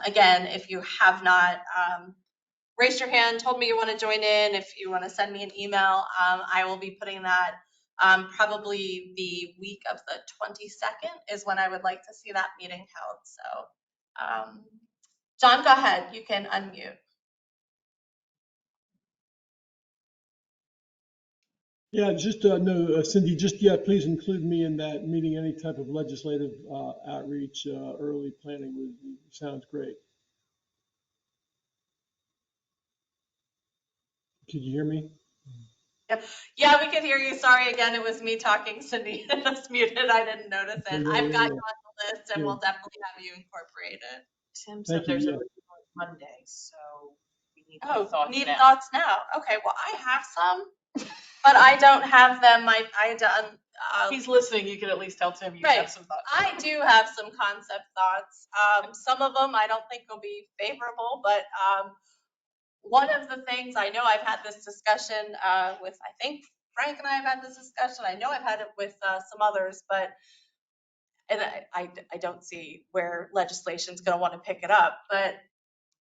[SPEAKER 2] again, if you have not raised your hand, told me you want to join in, if you want to send me an email, I will be putting that probably the week of the 22nd is when I would like to see that meeting held. So John, go ahead. You can unmute.
[SPEAKER 15] Yeah, just no, Cindy, please include me in that meeting. Any type of legislative outreach, early planning sounds great. Could you hear me?
[SPEAKER 2] Yep. Yeah, we can hear you. Sorry again, it was me talking. Cindy was muted. I didn't notice it. I've got you on the list, and we'll definitely have you incorporated.
[SPEAKER 7] Tim said there's a review on Monday, so we need thoughts now.
[SPEAKER 2] Thoughts now. Okay, well, I have some, but I don't have them.
[SPEAKER 7] He's listening. You can at least tell Tim you
[SPEAKER 2] right.
[SPEAKER 7] have some thoughts.
[SPEAKER 2] I do have some concept thoughts. Some of them I don't think will be favorable, but one of the things, I know I've had this discussion with, I think Frank and I have had this discussion. I know I've had it with some others, but I don't see where legislation is going to want to pick it up. But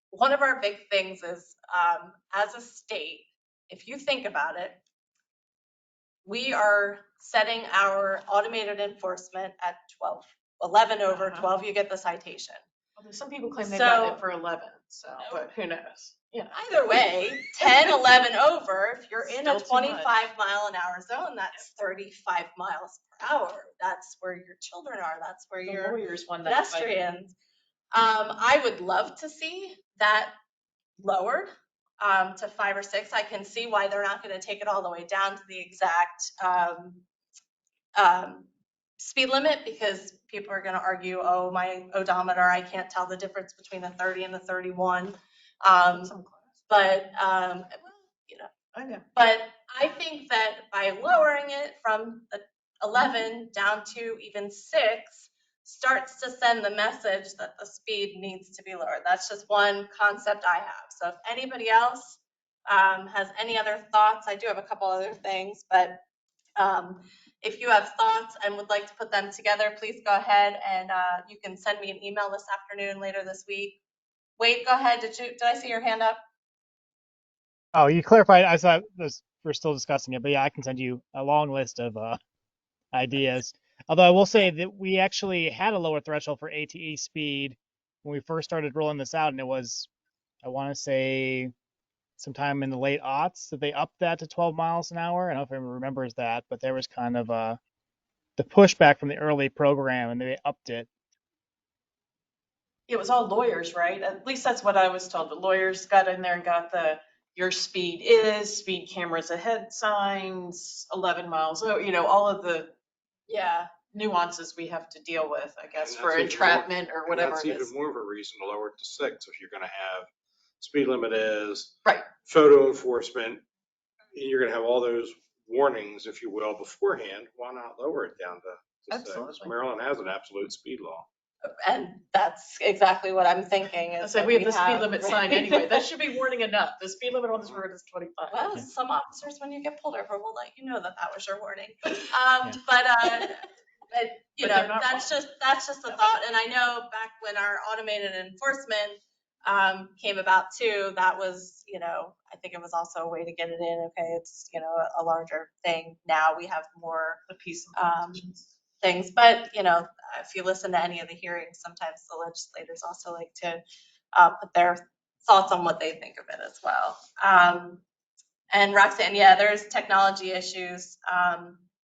[SPEAKER 2] one of our big things is, as a state, if you think about it, we are setting our automated enforcement at 12. 11 over 12, you get the citation.
[SPEAKER 7] Although some people claim they've gotten
[SPEAKER 2] So
[SPEAKER 7] it for 11, so, but who knows? You know.
[SPEAKER 2] either way, 10, 11 over, if you're in a
[SPEAKER 7] Still too
[SPEAKER 2] 25
[SPEAKER 7] much.
[SPEAKER 2] mile an hour zone, that's 35 miles per hour. That's where your children are. That's where
[SPEAKER 7] The
[SPEAKER 2] your
[SPEAKER 7] lawyers won that fight.
[SPEAKER 2] pedestrians. I would love to see that lowered to 5 or 6. I can see why they're not going to take it all the way down to the exact speed limit, because people are going to argue, oh, my odometer, I can't tell the difference between the 30 and the 31. But you know,
[SPEAKER 7] I know.
[SPEAKER 2] but I think that by lowering it from the 11 down to even 6 starts to send the message that the speed needs to be lowered. That's just one concept I have. So if anybody else has any other thoughts, I do have a couple other things, but if you have thoughts and would like to put them together, please go ahead and you can send me an email this afternoon, later this week. Wade, go ahead. Did I see your hand up?
[SPEAKER 14] Oh, you clarified. I thought we're still discussing it, but yeah, I can send you a long list of ideas. Although I will say that we actually had a lower threshold for ATE speed when we first started rolling this out, and it was, I want to say, sometime in the late aughts that they upped that to 12 miles an hour. I don't know if anyone remembers that, but there was kind of the pushback from the early program, and they upped it.
[SPEAKER 7] It was all lawyers, right? At least that's what I was told. The lawyers got in there and got your speed is, speed cameras ahead signs, 11 miles, you know, all of the nuances we have to deal with, I guess, for entrapment or whatever
[SPEAKER 1] That's
[SPEAKER 7] it is.
[SPEAKER 1] even more of a reason to lower it to 6 if you're going to have speed limit is,
[SPEAKER 7] right,
[SPEAKER 1] photo enforcement, and you're going to have all those warnings, if you will, beforehand. Why not lower it down to 6?
[SPEAKER 2] Absolutely.
[SPEAKER 1] Maryland has an absolute speed law.
[SPEAKER 2] And that's exactly what I'm thinking.
[SPEAKER 7] I said we have the speed limit sign anyway. That should be warning enough. The speed limit on this road is 25.
[SPEAKER 2] Well, some officers, when you get pulled over, will let you know that that was your warning. But you know, that's just the thought. And I know back when our automated enforcement came about too, that was, you know, I think it was also a way to get it in. Okay, it's, you know, a larger thing. Now we have more things, but you know, if you listen to any of the hearings, sometimes the legislators also like to put their thoughts on what they think of it as well. And Roxanne, yeah, there's technology issues.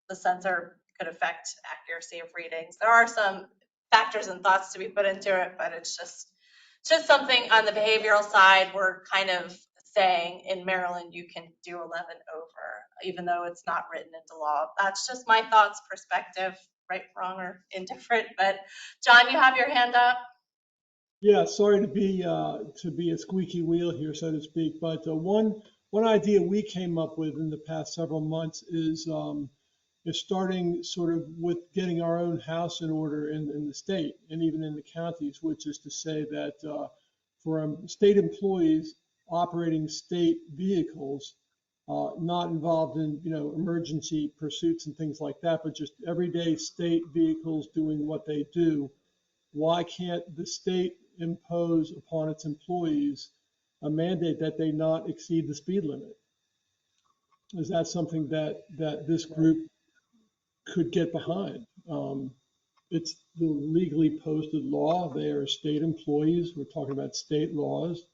[SPEAKER 2] The sensor could affect accuracy of readings. There are some factors and thoughts to be put into it, but it's just something on the behavioral side. We're kind of saying in Maryland you can do 11 over, even though it's not written into law. That's just my thoughts, perspective, right, wrong, or indifferent. But John, you have your hand up.
[SPEAKER 15] Yeah, sorry to be a squeaky wheel here, so to speak. But one idea we came up with in the past several months is starting sort of with getting our own house in order in the state and even in the counties, which is to say that for state employees operating state vehicles, not involved in, you know, emergency pursuits and things like that, but just everyday state vehicles doing what they do. Why can't the state impose upon its employees a mandate that they not exceed the speed limit? Is that something that this group could get behind? It's the legally posted law. They are state employees. We're talking about state laws.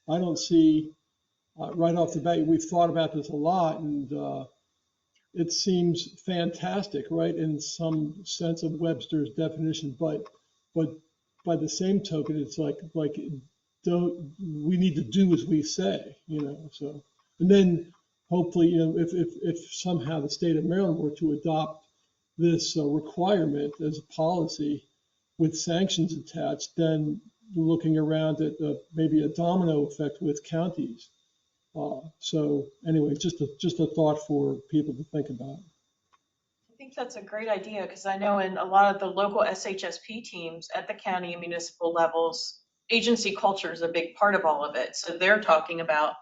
[SPEAKER 15] I don't see, right off the bat, we've thought about this a lot, and it seems fantastic, right, in some sense of Webster's definition, but by the same token, it's like we need to do as we say, you know. So, and then hopefully, you know, if somehow the state of Maryland were to adopt this requirement as a policy with sanctions attached, then looking around at maybe a domino effect with counties. So anyway, just a thought for people to think about.
[SPEAKER 7] I think that's a great idea, because I know in a lot of the local SHSP teams at the county and municipal levels, agency culture is a big part of all of it. So they're talking about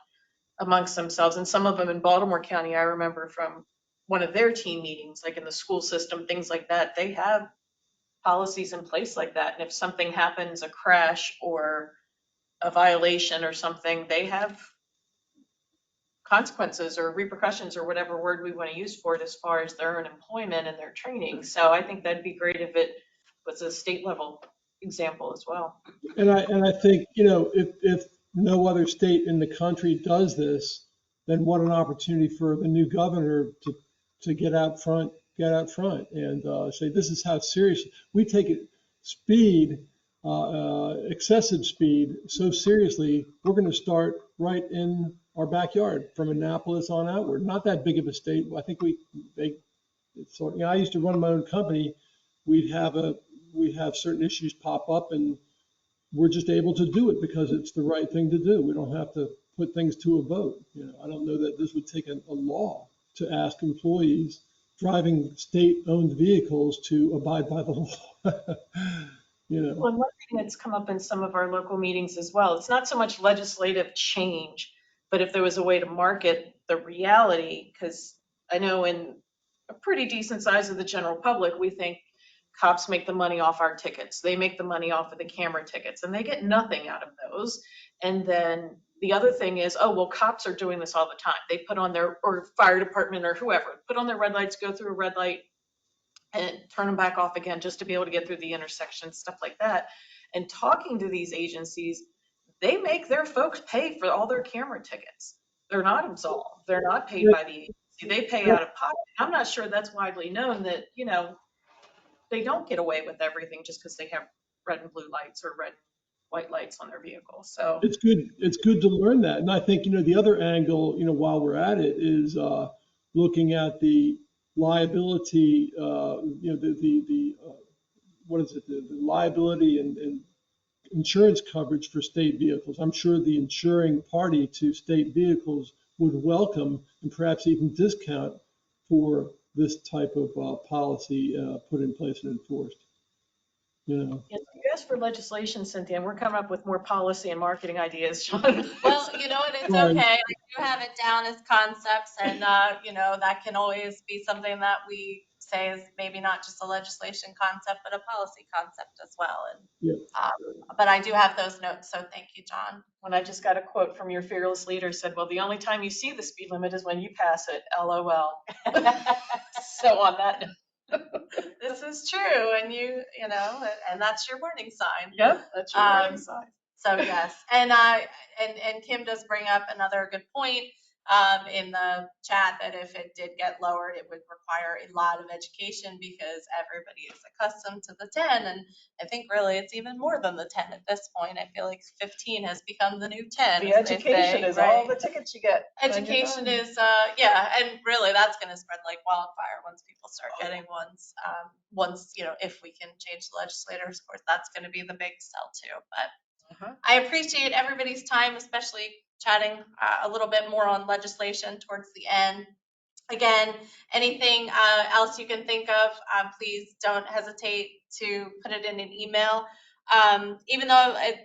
[SPEAKER 7] amongst themselves, and some of them in Baltimore County, I remember from one of their team meetings, like in the school system, things like that, they have policies in place like that. And if something happens, a crash or a violation or something, they have consequences or repercussions or whatever word we want to use for it as far as their own employment and their training. So I think that'd be great if it was a state level example as well.
[SPEAKER 15] And I think, you know, if no other state in the country does this, then what an opportunity for the new governor to get out front and say, this is how serious we take it. Speed, excessive speed so seriously, we're going to start right in our backyard from Annapolis on outward. Not that big of a state. I think you know, I used to run my own company. We'd have certain issues pop up, and we're just able to do it because it's the right thing to do. We don't have to put things to a vote. You know, I don't know that this would take a law to ask employees driving state-owned vehicles to abide by the law. You know.
[SPEAKER 7] Well, one thing that's come up in some of our local meetings as well, it's not so much legislative change, but if there was a way to market the reality, because I know in a pretty decent size of the general public, we think cops make the money off our tickets. They make the money off of the camera tickets, and they get nothing out of those. And then the other thing is, oh, well, cops are doing this all the time. They put on their, or fire department or whoever, put on their red lights, go through a red light, and turn them back off again just to be able to get through the intersection, stuff like that. And talking to these agencies, they make their folks pay for all their camera tickets. They're not absolved. They're not paid by the agency. They pay out of pocket. I'm not sure that's widely known that, you know, they don't get away with everything just because they have red and blue lights or red and white lights on their vehicle. So
[SPEAKER 15] It's good to learn that. And I think, you know, the other angle, you know, while we're at it is looking at the liability, you know, the what is it, the liability and insurance coverage for state vehicles. I'm sure the insuring party to state vehicles would welcome and perhaps even discount for this type of policy put in place and enforced. You know.
[SPEAKER 7] yes, you asked for legislation, Cynthia, and we're coming up with more policy and marketing ideas, John.
[SPEAKER 2] Well, you know what, it's
[SPEAKER 15] Right.
[SPEAKER 2] okay. I do have it down as concepts, and, you know, that can always be something that we say is maybe not just a legislation concept, but a policy concept as well. And,
[SPEAKER 15] Yeah.
[SPEAKER 2] but I do have those notes, so thank you, John.
[SPEAKER 7] When I just got a quote from your fearless leader said, well, the only time you see the speed limit is when you pass it, LOL. So on that note.
[SPEAKER 2] This is true, and you know, and that's your warning sign.
[SPEAKER 7] Yep, that's your warning sign.
[SPEAKER 2] So yes, and Kim does bring up another good point in the chat that if it did get lowered, it would require a lot of education because everybody is accustomed to the 10, and I think really it's even more than the 10 at this point. I feel like 15 has become the new 10.
[SPEAKER 7] The education is all the tickets you get.
[SPEAKER 2] Education is, yeah, and really that's going to spread like wildfire once people start getting ones. Once, you know, if we can change the legislators, of course, that's going to be the big sell too. But I appreciate everybody's time, especially chatting a little bit more on legislation towards the end. Again, anything else you can think of, please don't hesitate to put it in an email. Even though it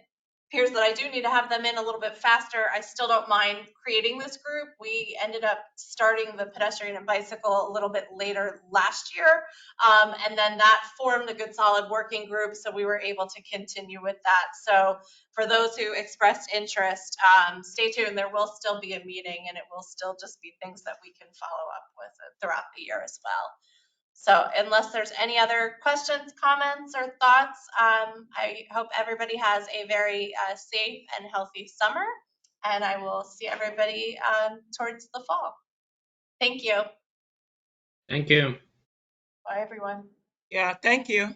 [SPEAKER 2] appears that I do need to have them in a little bit faster, I still don't mind creating this group. We ended up starting the pedestrian and bicycle a little bit later last year, and then that formed a good solid working group, so we were able to continue with that. So for those who expressed interest, stay tuned. There will still be a meeting, and it will still just be things that we can follow up with throughout the year as well. So unless there's any other questions, comments, or thoughts, I hope everybody has a very safe and healthy summer, and I will see everybody towards the fall. Thank you.
[SPEAKER 6] Thank you.
[SPEAKER 7] Bye, everyone.
[SPEAKER 20] Yeah, thank you.